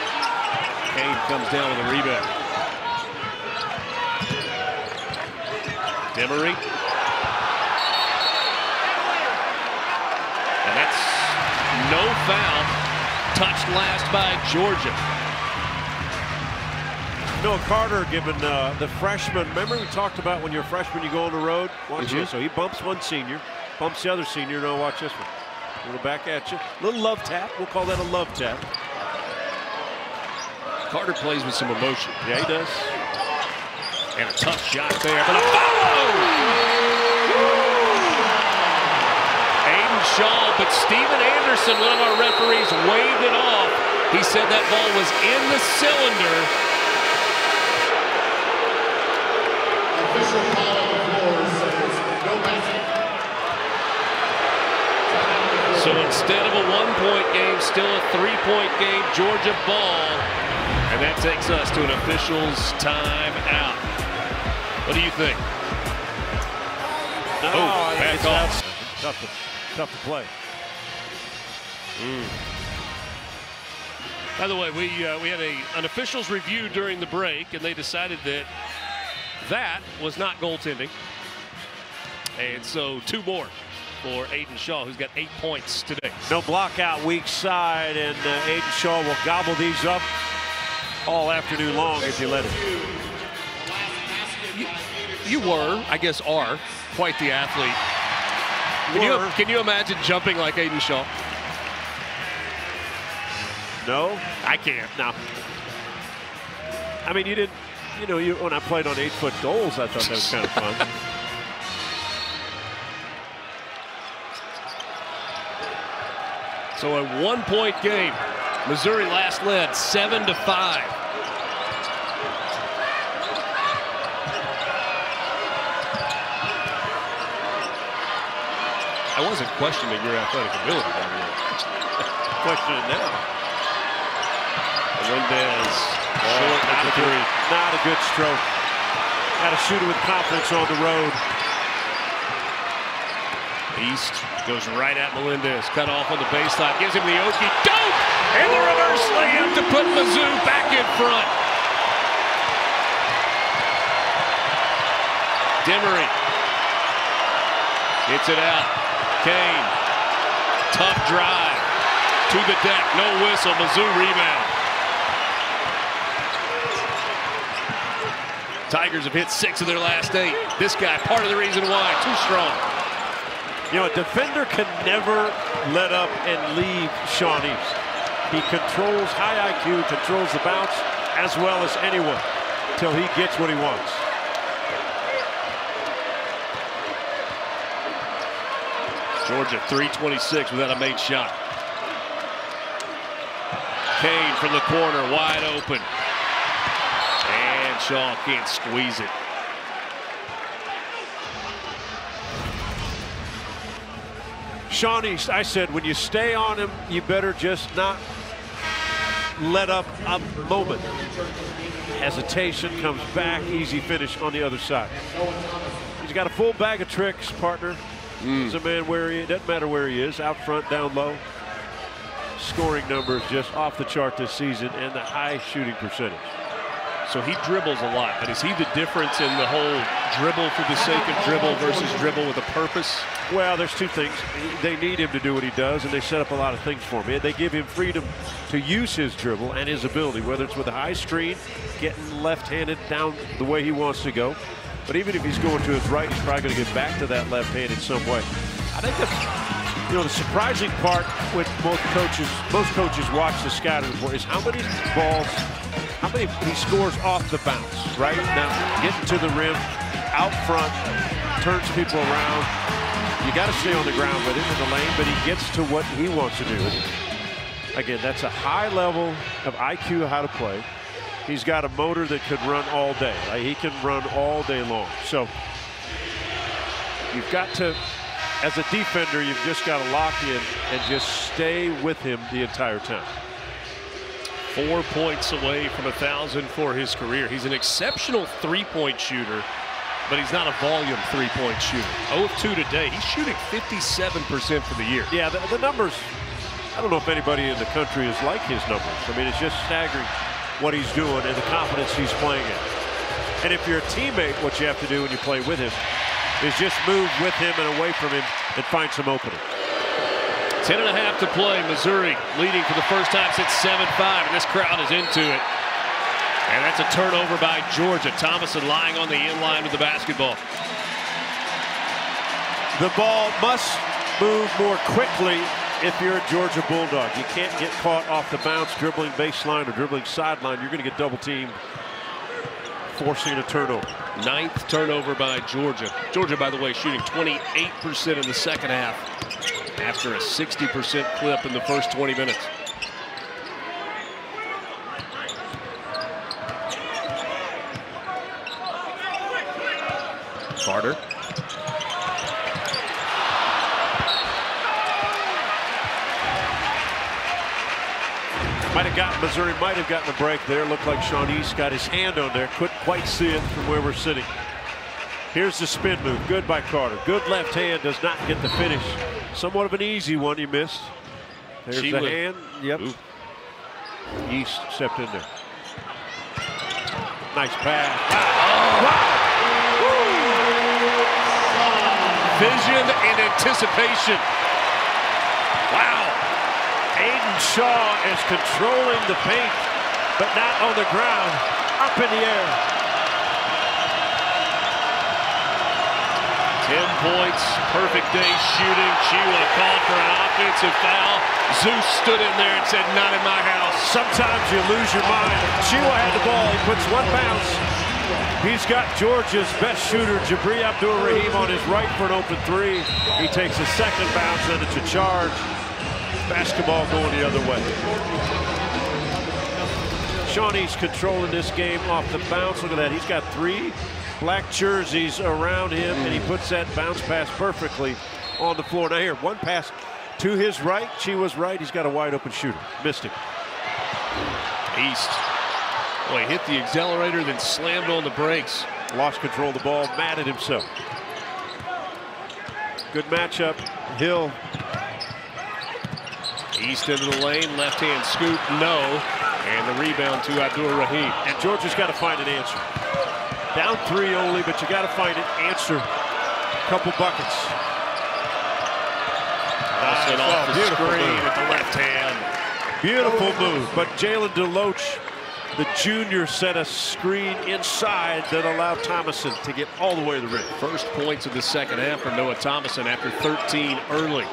Kane comes down with a rebound. Demery. And that's no foul. Touched last by Georgia. Noah Carter giving the freshman. Remember we talked about when you're a freshman you go on the road? Watch this. So he bumps one senior, bumps the other senior. Now watch this one. A little back at you. A little love tap. We'll call that a love tap. Carter plays with some emotion. Yeah, he does. And a tough shot there, but a foul! Aiden Shaw, but Steven Anderson, one of our referees, waved it off. He said that ball was in the cylinder. Official call on the floor says no basket. So instead of a 1-point game, still a 3-point game, Georgia ball. And that takes us to an official's timeout. What do you think? No, back off. Tough to play. By the way, we had an officials review during the break, and they decided that was not goaltending. And so 2 more for Aiden Shaw, who's got 8 points today. No block out weak side, and Aiden Shaw will gobble these up all afternoon long if you let him. You were, I guess, are quite the athlete. Can you imagine jumping like Aiden Shaw? No, I can't. No. I mean, you didn't. You know, when I played on 8-foot goals, I thought that was kind of fun. So a 1-point game. Missouri last led 7-5. I wasn't questioning your athletic ability down here. Questioning now. Melendez, short, not a good stroke. Got to shoot it with confidence on the road. East goes right at Melendez, cut off on the baseline, gives him the okey-doke, and the reverse layup to put Mizzou back in front. Demery gets it out. Kane, tough drive to the deck, no whistle. Mizzou rebound. Tigers have hit 6 of their last 8. This guy, part of the reason why, too strong. You know, a defender can never let up and leave Sean East. He controls high IQ, controls the bounce as well as anyone till he gets what he wants. Georgia 3:26 without a made shot. Kane from the corner, wide open. And Shaw can't squeeze it. Sean East, I said, when you stay on him, you better just not let up a moment. Hesitation, comes back, easy finish on the other side. He's got a full bag of tricks, partner. He's a man where he, it doesn't matter where he is, out front, down low. Scoring numbers just off the chart this season, and the high shooting percentage. So he dribbles a lot, but is he the difference in the whole dribble for the sake of dribble versus dribble with a purpose? Well, there's two things. They need him to do what he does, and they set up a lot of things for him. They give him freedom to use his dribble and his ability, whether it's with a high screen, getting left-handed down the way he wants to go. But even if he's going to his right, he's probably going to get back to that left hand in some way. I think that's, you know, the surprising part with most coaches watch the scouting report is how many balls, how many he scores off the bounce, right? Now, getting to the rim, out front, turns people around. You got to stay on the ground with him in the lane, but he gets to what he wants to do. Again, that's a high level of IQ, how to play. He's got a motor that could run all day. Like, he can run all day long. So you've got to, as a defender, you've just got to lock in and just stay with him the entire time. 4 points away from 1,000 for his career. He's an exceptional three-point shooter, but he's not a volume three-point shooter. 0 of 2 today. He's shooting 57% for the year. Yeah, the numbers, I don't know if anybody in the country is like his numbers. I mean, it's just staggering what he's doing and the confidence he's playing in. And if you're a teammate, what you have to do when you play with him is just move with him and away from him and find some opening. 10.5 to play. Missouri leading for the first time since 7-5, and this crowd is into it. And that's a turnover by Georgia. Thomason lying on the inline with the basketball. The ball must move more quickly if you're a Georgia Bulldog. You can't get caught off the bounce, dribbling baseline or dribbling sideline. You're going to get double teamed, forcing a turnover. 9th turnover by Georgia. Georgia, by the way, shooting 28% in the second half after a 60% clip in the first 20 minutes. Carter. Missouri might have gotten a break there. Looked like Sean East got his hand on there. Couldn't quite see it from where we're sitting. Here's the spin move. Good by Carter. Good left hand. Does not get the finish. Somewhat of an easy one he missed. There's the hand. Yep. Ooh. East stepped in there. Nice pass. Wow. Wow. Vision and anticipation. Wow. Aiden Shaw is controlling the paint, but not on the ground. Up in the air. 10 points, perfect day shooting. Chiwa called for an offensive foul. Zeus stood in there and said, "Not in my house." Sometimes you lose your mind. Chiwa had the ball. He puts one bounce. He's got Georgia's best shooter, Jabri Abdur-Rahim, on his right for an open three. He takes a second bounce, and it's a charge. Basketball going the other way. Shawnee's controlling this game off the bounce. Look at that. He's got 3 black jerseys around him, and he puts that bounce pass perfectly on the floor. Now here, one pass to his right. Chiwa's right. He's got a wide open shooter. Missed him. East. Boy, hit the accelerator, then slammed on the brakes. Lost control of the ball. Mad at himself. Good matchup. Hill. East into the lane, left hand scoop, no. And the rebound to Abdur-Rahim. And Georgia's got to find an answer. Down 3 only, but you got to find an answer. Couple buckets. Austin off the screen with the left hand. Beautiful move, but Jalen DeLoach, the junior, set a screen inside that allowed Thomason to get all the way to the rim. First points of the second half for Noah Thomason after 13 early.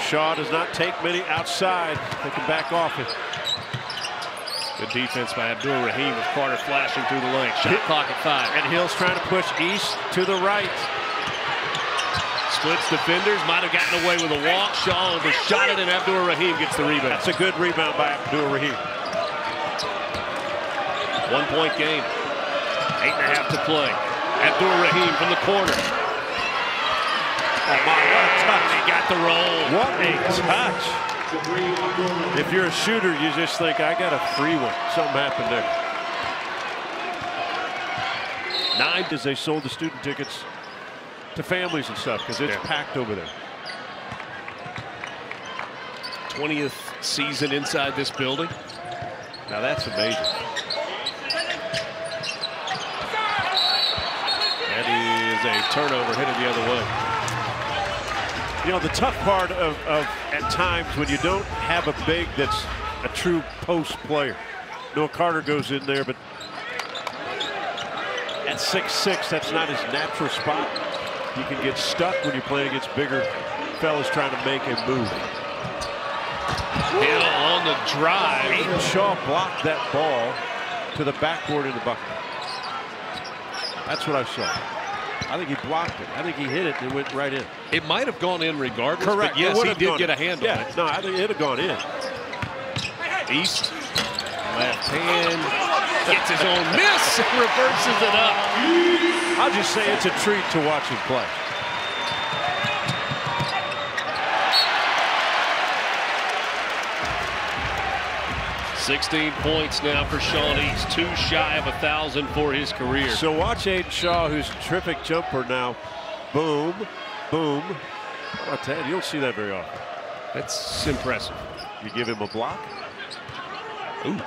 Shaw does not take many outside. They can back off it. Good defense by Abdur-Rahim with Carter flashing through the lane. Shot clock at 5. And Hill's trying to push East to the right. Splits defenders, might have gotten away with a walk. Shaw overshot it, and Abdur-Rahim gets the rebound. That's a good rebound by Abdur-Rahim. 1 point game. 8.5 to play. Abdur-Rahim from the corner. Oh my, what a touch. He got the roll. What a touch. If you're a shooter, you just think, I got a free one. Something happened there. 9 as they sold the student tickets to families and stuff because it's packed over there. 20th season inside this building. Now that's amazing. That is a turnover headed the other way. You know, the tough part of at times when you don't have a big that's a true post player. Noah Carter goes in there, but at 6'6", that's not his natural spot. You can get stuck when you're playing against bigger fellas trying to make a move. Hill on the drive. Aiden Shaw blocked that ball to the backboard in the bucket. That's what I saw. I think he blocked it. I think he hit it and it went right in. It might have gone in regardless. Correct. But yes, he did get a hand on it. No, I think it would have gone in. East, left hand, gets his own miss and reverses it up. I'll just say it's a treat to watch him play. $16 points now for Sean East, 2 shy of 1,000 for his career. So watch Aiden Shaw, who's a terrific jumper now. Boom, boom. How about that? You don't see that very often. That's impressive. You give him a block. Ooh,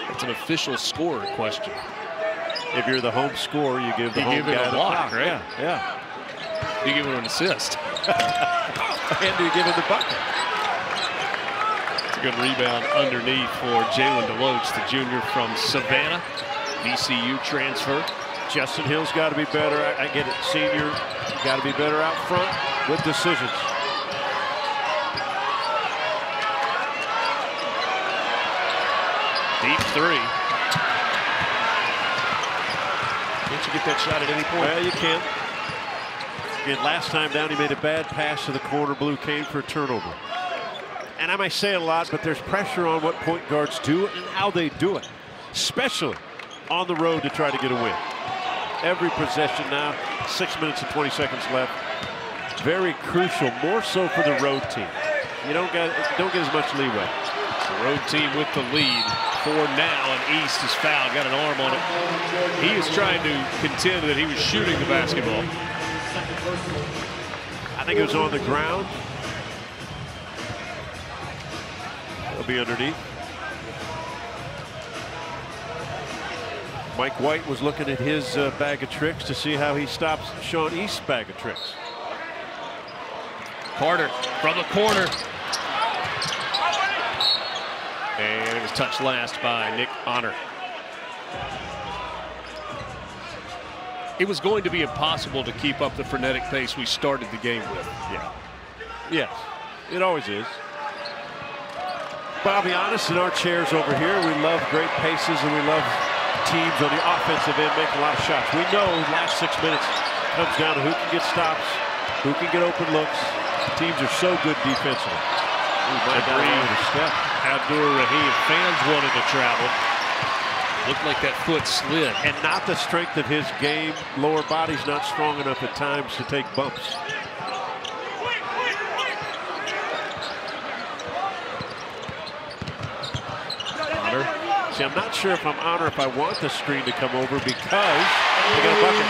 that's an official scorer question. If you're the home scorer, you give the home guy a block, right? Yeah. You give him an assist. And you give him the bucket. Good rebound underneath for Jalen DeLoach, the junior from Savannah, VCU transfer. Justin Hill's got to be better. I get it, senior. Got to be better out front with decisions. Deep 3. Can't you get that shot at any point? Well, you can. Again, last time down, he made a bad pass to the corner. Blue came for a turnover. And I might say it a lot, but there's pressure on what point guards do and how they do it, especially on the road to try to get a win. Every possession now, 6 minutes and 20 seconds left. Very crucial, more so for the road team. You don't get as much leeway. The road team with the lead for now, and East is fouled, got an arm on it. He is trying to contend that he was shooting the basketball. I think it was on the ground. It'll be underneath. Mike White was looking at his bag of tricks to see how he stops Sean East's bag of tricks. Carter from the corner. And it was touched last by Nick Honor. It was going to be impossible to keep up the frenetic pace we started the game with. Yeah. Yes, it always is. But I'll be honest, in our chairs over here, we love great paces and we love teams on the offensive end making a lot of shots. We know the last 6 minutes comes down to who can get stops, who can get open looks. Teams are so good defensively. Abdur-Rahim, fans wanted to travel. Looked like that foot slid. And not the strength of his game. Lower body's not strong enough at times to take bumps. Honor. See, I'm not sure if I'm Honor if I want the screen to come over because they got a bucket.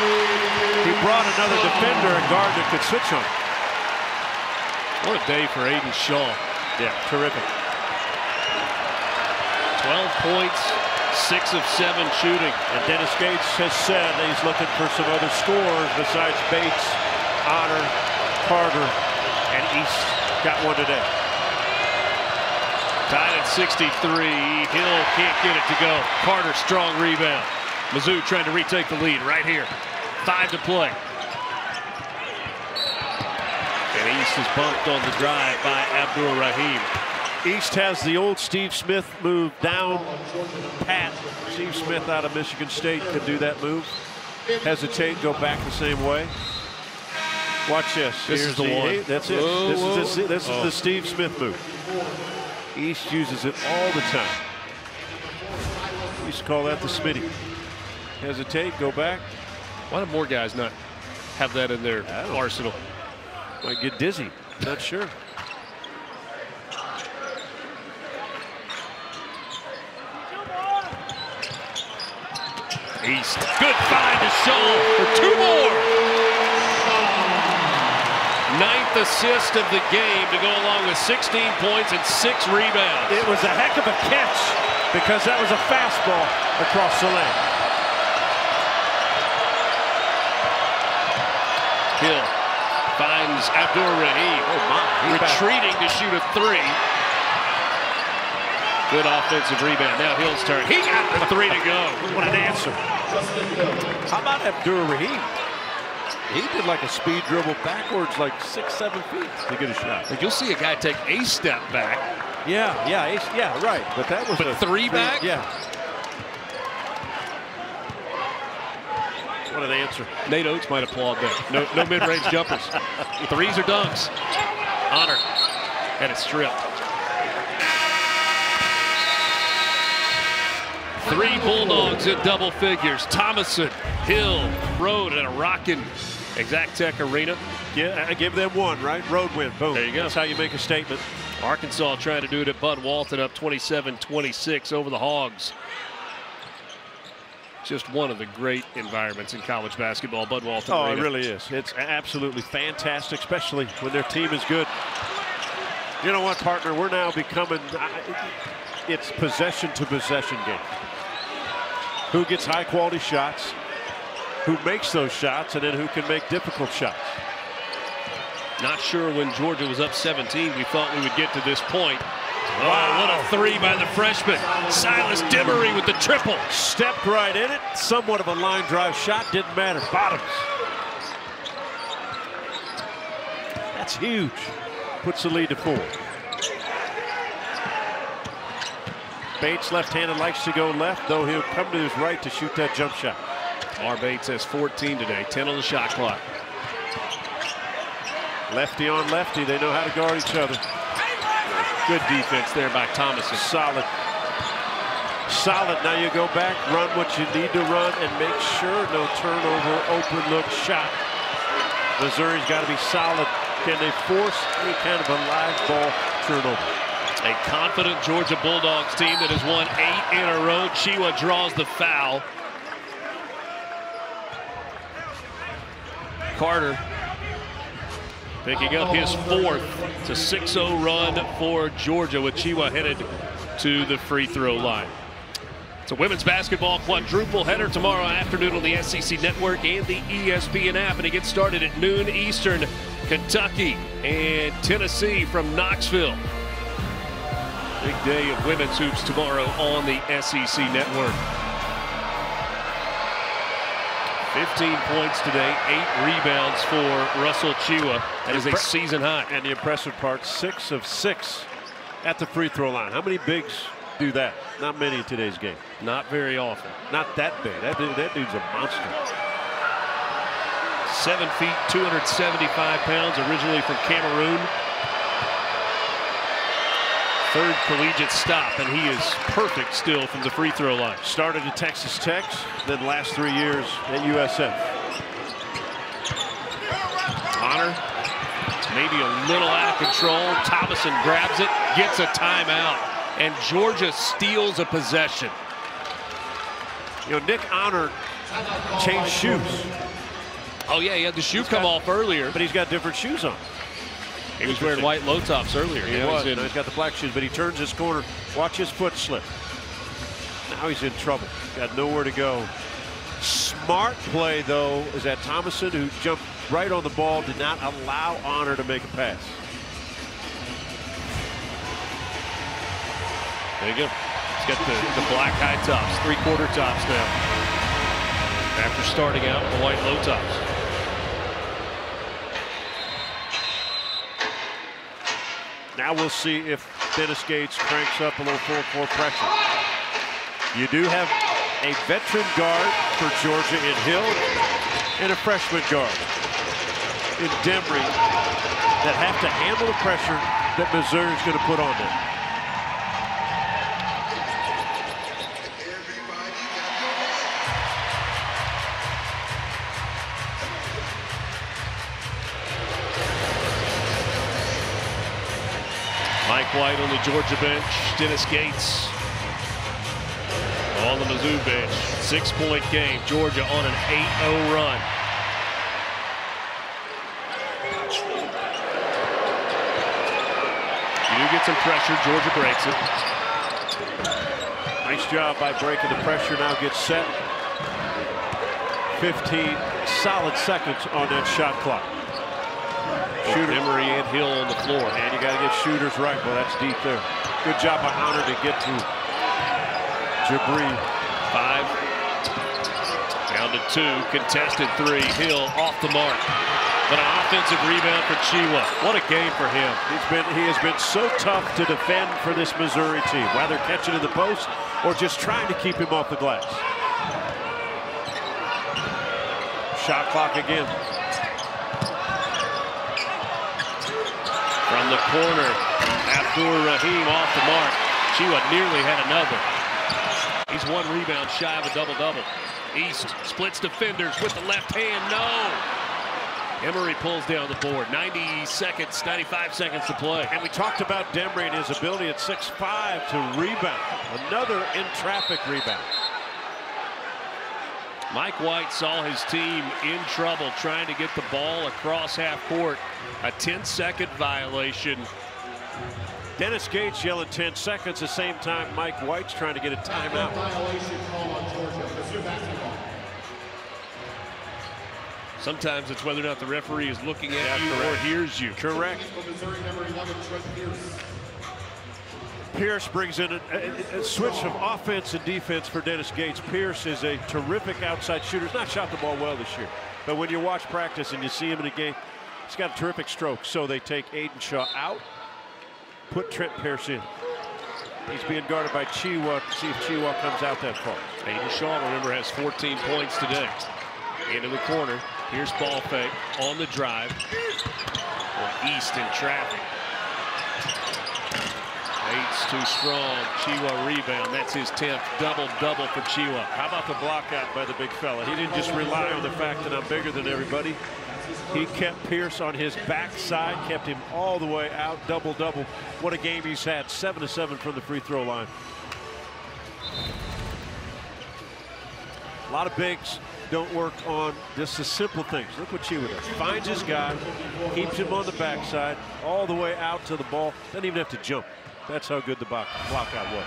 He brought another defender, a guard that could switch on him. What a day for Aiden Shaw. Yeah, terrific. 12 points, 6 of 7 shooting. And Dennis Gates has said that he's looking for some other scores besides Bates, Honor, Carter, and East. Got one today. Tied at 63. Hill can't get it to go. Carter, strong rebound. Mizzou trying to retake the lead right here. 5 to play. And East is bumped on the drive by Abdur-Rahim. East has the old Steve Smith move down pat. Steve Smith out of Michigan State could do that move. Hesitate, go back the same way. Watch this. This is the one. That's it. This is the Steve Smith move. East uses it all the time. We used to call that the Smitty. Hesitate, go back. Why do more guys not have that in their arsenal? Might get dizzy. Not sure. East. Good find to Shaw for 2 more. 9th assist of the game to go along with 16 points and 6 rebounds. It was a heck of a catch because that was a fastball across the lane. Hill finds Abdur-Rahim. Oh my! Retreating to shoot a 3. Good offensive rebound. Now Hill's turn. He got the 3 to go. What an answer. How about Abdur-Rahim? He did like a speed dribble backwards like 6-7 feet to get a shot. Like you'll see a guy take a step back. Yeah, right. But that was a 3 back? Yeah. What an answer. Nate Oates might applaud that. No mid-range jumpers. 3s or dunks. Honor. And it's stripped. 3 Bulldogs in double figures. Thomason, Hill, Road, and a rocking Exact Tech Arena. Yeah, give them one, right? Road win. Boom. There you go. That's how you make a statement. Arkansas trying to do it at Bud Walton, up 27-26 over the Hogs. Just one of the great environments in college basketball, Bud Walton Arena. It really is. It's absolutely fantastic, especially when their team is good. You know what, partner? We're now becoming, it's possession to possession game. Who gets high quality shots, who makes those shots, and then who can make difficult shots. Not sure when Georgia was up 17 we thought we would get to this point. Wow, what a 3 by the freshman. Silas Dimmery with the triple. Stepped right in it. Somewhat of a line drive shot. Didn't matter. Bottoms. That's huge. Puts the lead to 4. Bates, left-handed, likes to go left, though he'll come to his right to shoot that jump shot. R. Bates has 14 today, 10 on the shot clock. Lefty on lefty, they know how to guard each other. Good defense there by Thomason. Solid. Solid. Now you go back, run what you need to run, and make sure no turnover, open look shot. Missouri's got to be solid. Can they force any kind of a live ball turnover? A confident Georgia Bulldogs team that has won 8 in a row. Chiwa draws the foul. Carter picking up his 4th. It's a 6-0 run for Georgia with Chiwa headed to the free throw line. It's a women's basketball quadruple header tomorrow afternoon on the SEC Network and the ESPN app, and it gets started at noon Eastern. Kentucky and Tennessee from Knoxville. Big day of women's hoops tomorrow on the SEC Network. 15 points today, 8 rebounds for Russell Chiwa. That is a season high. And the impressive part, 6 of 6 at the free throw line. How many bigs do that? Not many in today's game. Not very often. Not that big. That dude's a monster. 7 feet, 275 pounds, originally from Cameroon. 3rd collegiate stop, and he is perfect still from the free throw line. Started at Texas Tech, then last 3 years at USF. Honor, maybe a little out of control. Thomason grabs it, gets a timeout, and Georgia steals a possession. You know, Nick Honor changed shoes. Oh yeah, he had the shoe come off earlier. But he's got different shoes on. He was wearing white low tops earlier. He was. Now he's got the black shoes, but he turns his corner. Watch his foot slip. Now he's in trouble. Got nowhere to go. Smart play, though, is that Thomason, who jumped right on the ball, did not allow Honor to make a pass. There you go. He's got the black high tops, 3/4 tops now. After starting out with the white low tops. Now we'll see if Dennis Gates cranks up a little full court pressure. You do have a veteran guard for Georgia in Hill and a freshman guard in Demry that have to handle the pressure that Missouri is going to put on them. Mike White on the Georgia bench. Dennis Gates on the Mizzou bench. 6-point game. Georgia on an 8-0 run. You get some pressure. Georgia breaks it. Nice job by breaking the pressure. Now gets set. 15 solid seconds on that shot clock. Shooter Emery and Hill on the floor. And you got to get shooters right. Well, that's deep there. Good job by Honor to get to Jabri. 5. Down to 2. Contested 3. Hill off the mark. But an offensive rebound for Chiwa. What a game for him. He has been so tough to defend for this Missouri team, whether catching in the post or just trying to keep him off the glass. Shot clock again. From the corner, Abdur Rahim off the mark. Chiwa nearly had another. He's 1 rebound shy of a double-double. East splits defenders with the left hand. No. Emery pulls down the board. 95 seconds to play. And we talked about Demry and his ability at 6'5" to rebound. Another in-traffic rebound. Mike White saw his team in trouble trying to get the ball across half court. A 10-second violation. Dennis Gates yelling 10 seconds. At the same time, Mike White's trying to get a timeout. Sometimes it's whether or not the referee is looking at you or hears you. Correct. Pierce brings in a switch of offense and defense for Dennis Gates. Pierce is a terrific outside shooter. He's not shot the ball well this year, but when you watch practice and you see him in a game, he's got a terrific stroke. So they take Aiden Shaw out, put Trent Pierce in. He's being guarded by Chiwa. See if Chiwa comes out that far. Aiden Shaw, remember, has 14 points today. Into the corner. Here's ball fake on the drive. East in traffic. Bates too strong. Chiwa rebound. That's his 10th double-double for Chiwa. How about the block out by the big fella? He didn't just rely on the fact that I'm bigger than everybody. He kept Pierce on his backside, kept him all the way out. Double-double. What a game he's had. 7-7 from the free throw line. A lot of bigs don't work on just the simple things. Look what Chiwa does. Finds his guy, keeps him on the backside, all the way out to the ball. Doesn't even have to jump. That's how good the block out was.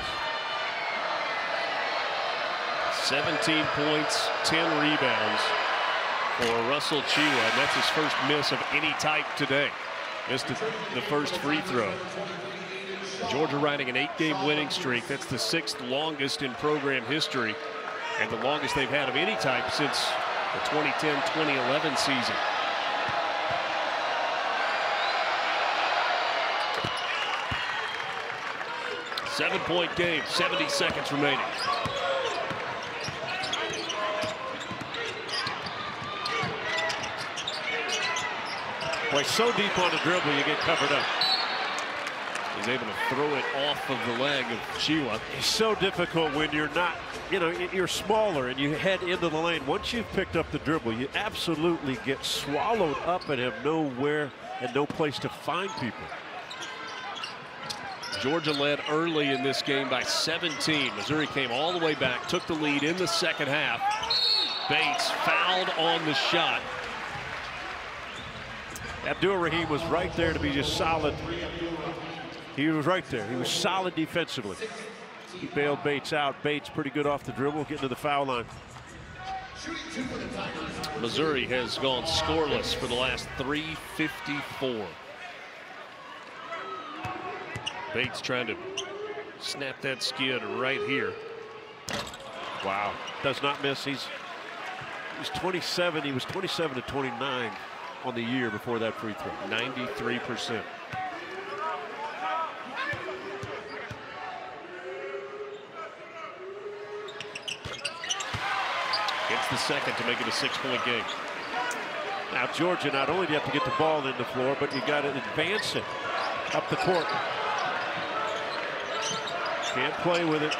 17 points, 10 rebounds for Russell Chiwa, and that's his first miss of any type today. Missed the first free throw. Georgia riding an 8-game winning streak. That's the 6th longest in program history, and the longest they've had of any type since the 2010-2011 season. Seven-point game, 70 seconds remaining. Boy, so deep on the dribble, you get covered up. He's able to throw it off of the leg of Chiwa. It's so difficult when you're not, you're smaller and you head into the lane. Once you've picked up the dribble, you absolutely get swallowed up and have nowhere and no place to find people. Georgia led early in this game by 17. Missouri came all the way back, took the lead in the second half. Bates fouled on the shot. Abdur Rahim was right there to be just solid. He was right there. He was solid defensively. He bailed Bates out. Bates pretty good off the dribble, getting to the foul line. Missouri has gone scoreless for the last 3:54. Bates trying to snap that skid right here. Wow. Does not miss. He's 27. He was 27 to 29 on the year before that free throw. 93%. Gets the second to make it a 6-point game. Now Georgia, not only do you have to get the ball in the floor, but you got to advance it up the court. Can't play with it.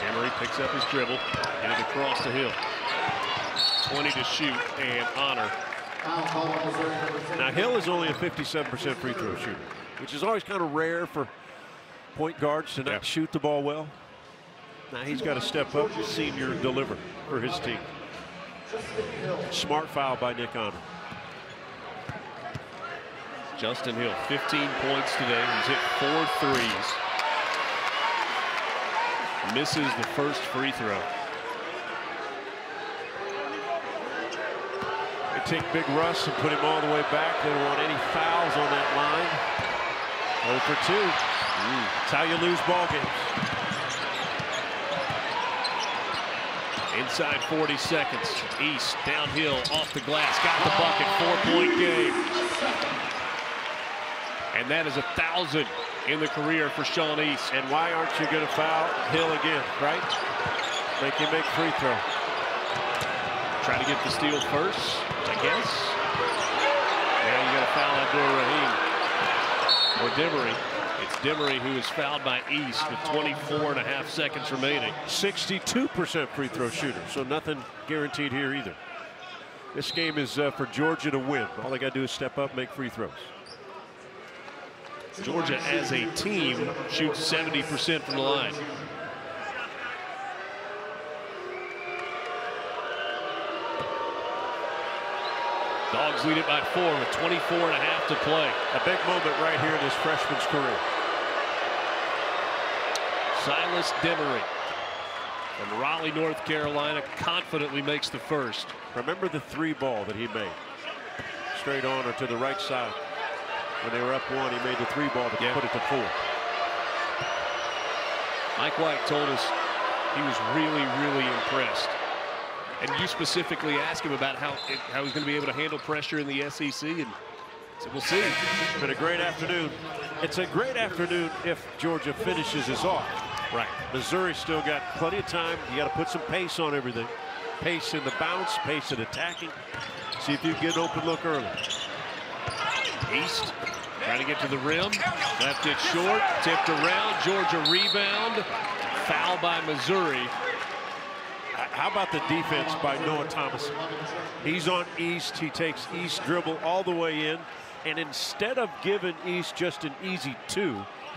Emery picks up his dribble, and it across the hill. 20 to shoot, and Honor Now Hill is only a 57% free throw shooter, which is always kind of rare for point guards to not shoot the ball well. Now he's got to step up, senior deliver for his team. Smart foul by Nick Honor. Justin Hill, 15 points today. He's hit 4 threes. Misses the first free throw. They take Big Russ and put him all the way back. They don't want any fouls on that line. 0 for 2. That's how you lose ball games. Inside 40 seconds. East, downhill, off the glass. Got the bucket. 4-point game. And that is 1,000 in the career for Sean East. And why aren't you going to foul Hill again, right? Make him make free throw. Try to get the steal first, I guess. Now you got to foul Abdur Rahim. Or Demery. It's Demery who is fouled by East with 24.5 seconds remaining. 62% free throw shooter, so nothing guaranteed here either. This game is for Georgia to win. All they got to do is step up, make free throws. Georgia as a team shoots 70% from the line. Dogs lead it by 4 with 24.5 to play. A big moment right here in his freshman's career. Silas Demery from Raleigh, North Carolina, confidently makes the first. Remember the 3 ball that he made? Straight on or to the right side. When they were up 1, he made the 3 ball to put it to 4. Mike White told us he was really, really impressed. And you specifically asked him about how he's going to be able to handle pressure in the SEC, and so we'll see. It's been a great afternoon. It's a great afternoon if Georgia finishes this off. Right. Missouri still got plenty of time. You got to put some pace on everything. Pace in the bounce, pace in attacking. See if you can get an open look early. East trying to get to the rim. Left it short. Tipped around. Georgia rebound. Foul by Missouri. How about the defense by Noah Thomas? He's on East. He takes East dribble all the way in. And instead of giving East just an easy 2,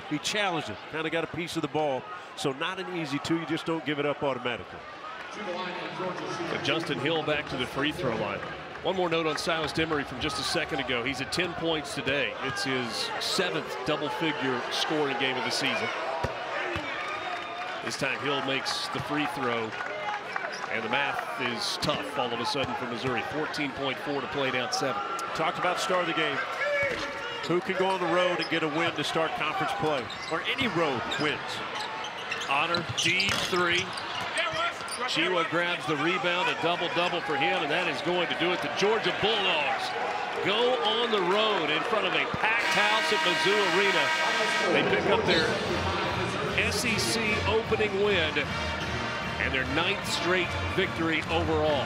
he challenged him. Kind of got a piece of the ball. So not an easy 2. You just don't give it up automatically. But Justin Hill back to the free throw line. One more note on Silas Demery from just a second ago. He's at 10 points today. It's his 7th double-figure scoring game of the season. This time Hill makes the free throw. And the math is tough all of a sudden for Missouri. 14.4 to play, down 7. Talked about start of the game. Who can go on the road and get a win to start conference play? Or any road wins. Honor, deep 3. Chiwa grabs the rebound, a double-double for him, and that is going to do it. The Georgia Bulldogs go on the road in front of a packed house at Mizzou Arena. They pick up their SEC opening win and their 9th straight victory overall.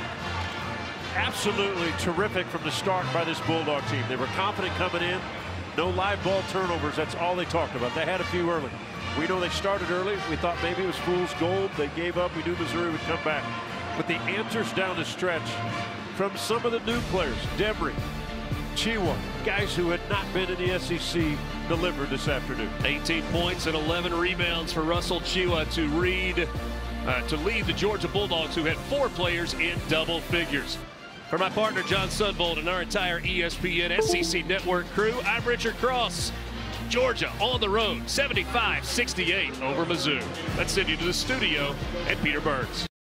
Absolutely terrific from the start by this Bulldog team. They were confident coming in. No live ball turnovers. That's all they talked about. They had a few early. We know they started early. We thought maybe it was fool's gold. They gave up. We knew Missouri would come back. But the answers down the stretch from some of the new players, Demery, Chiwa, guys who had not been in the SEC, delivered this afternoon. 18 points and 11 rebounds for Russell Chiwa to lead the Georgia Bulldogs, who had 4 players in double figures. For my partner, John Sudbold, and our entire ESPN SEC Network crew, I'm Richard Cross. Georgia on the road, 75-68 over Mizzou. Let's send you to the studio at Peter Burns.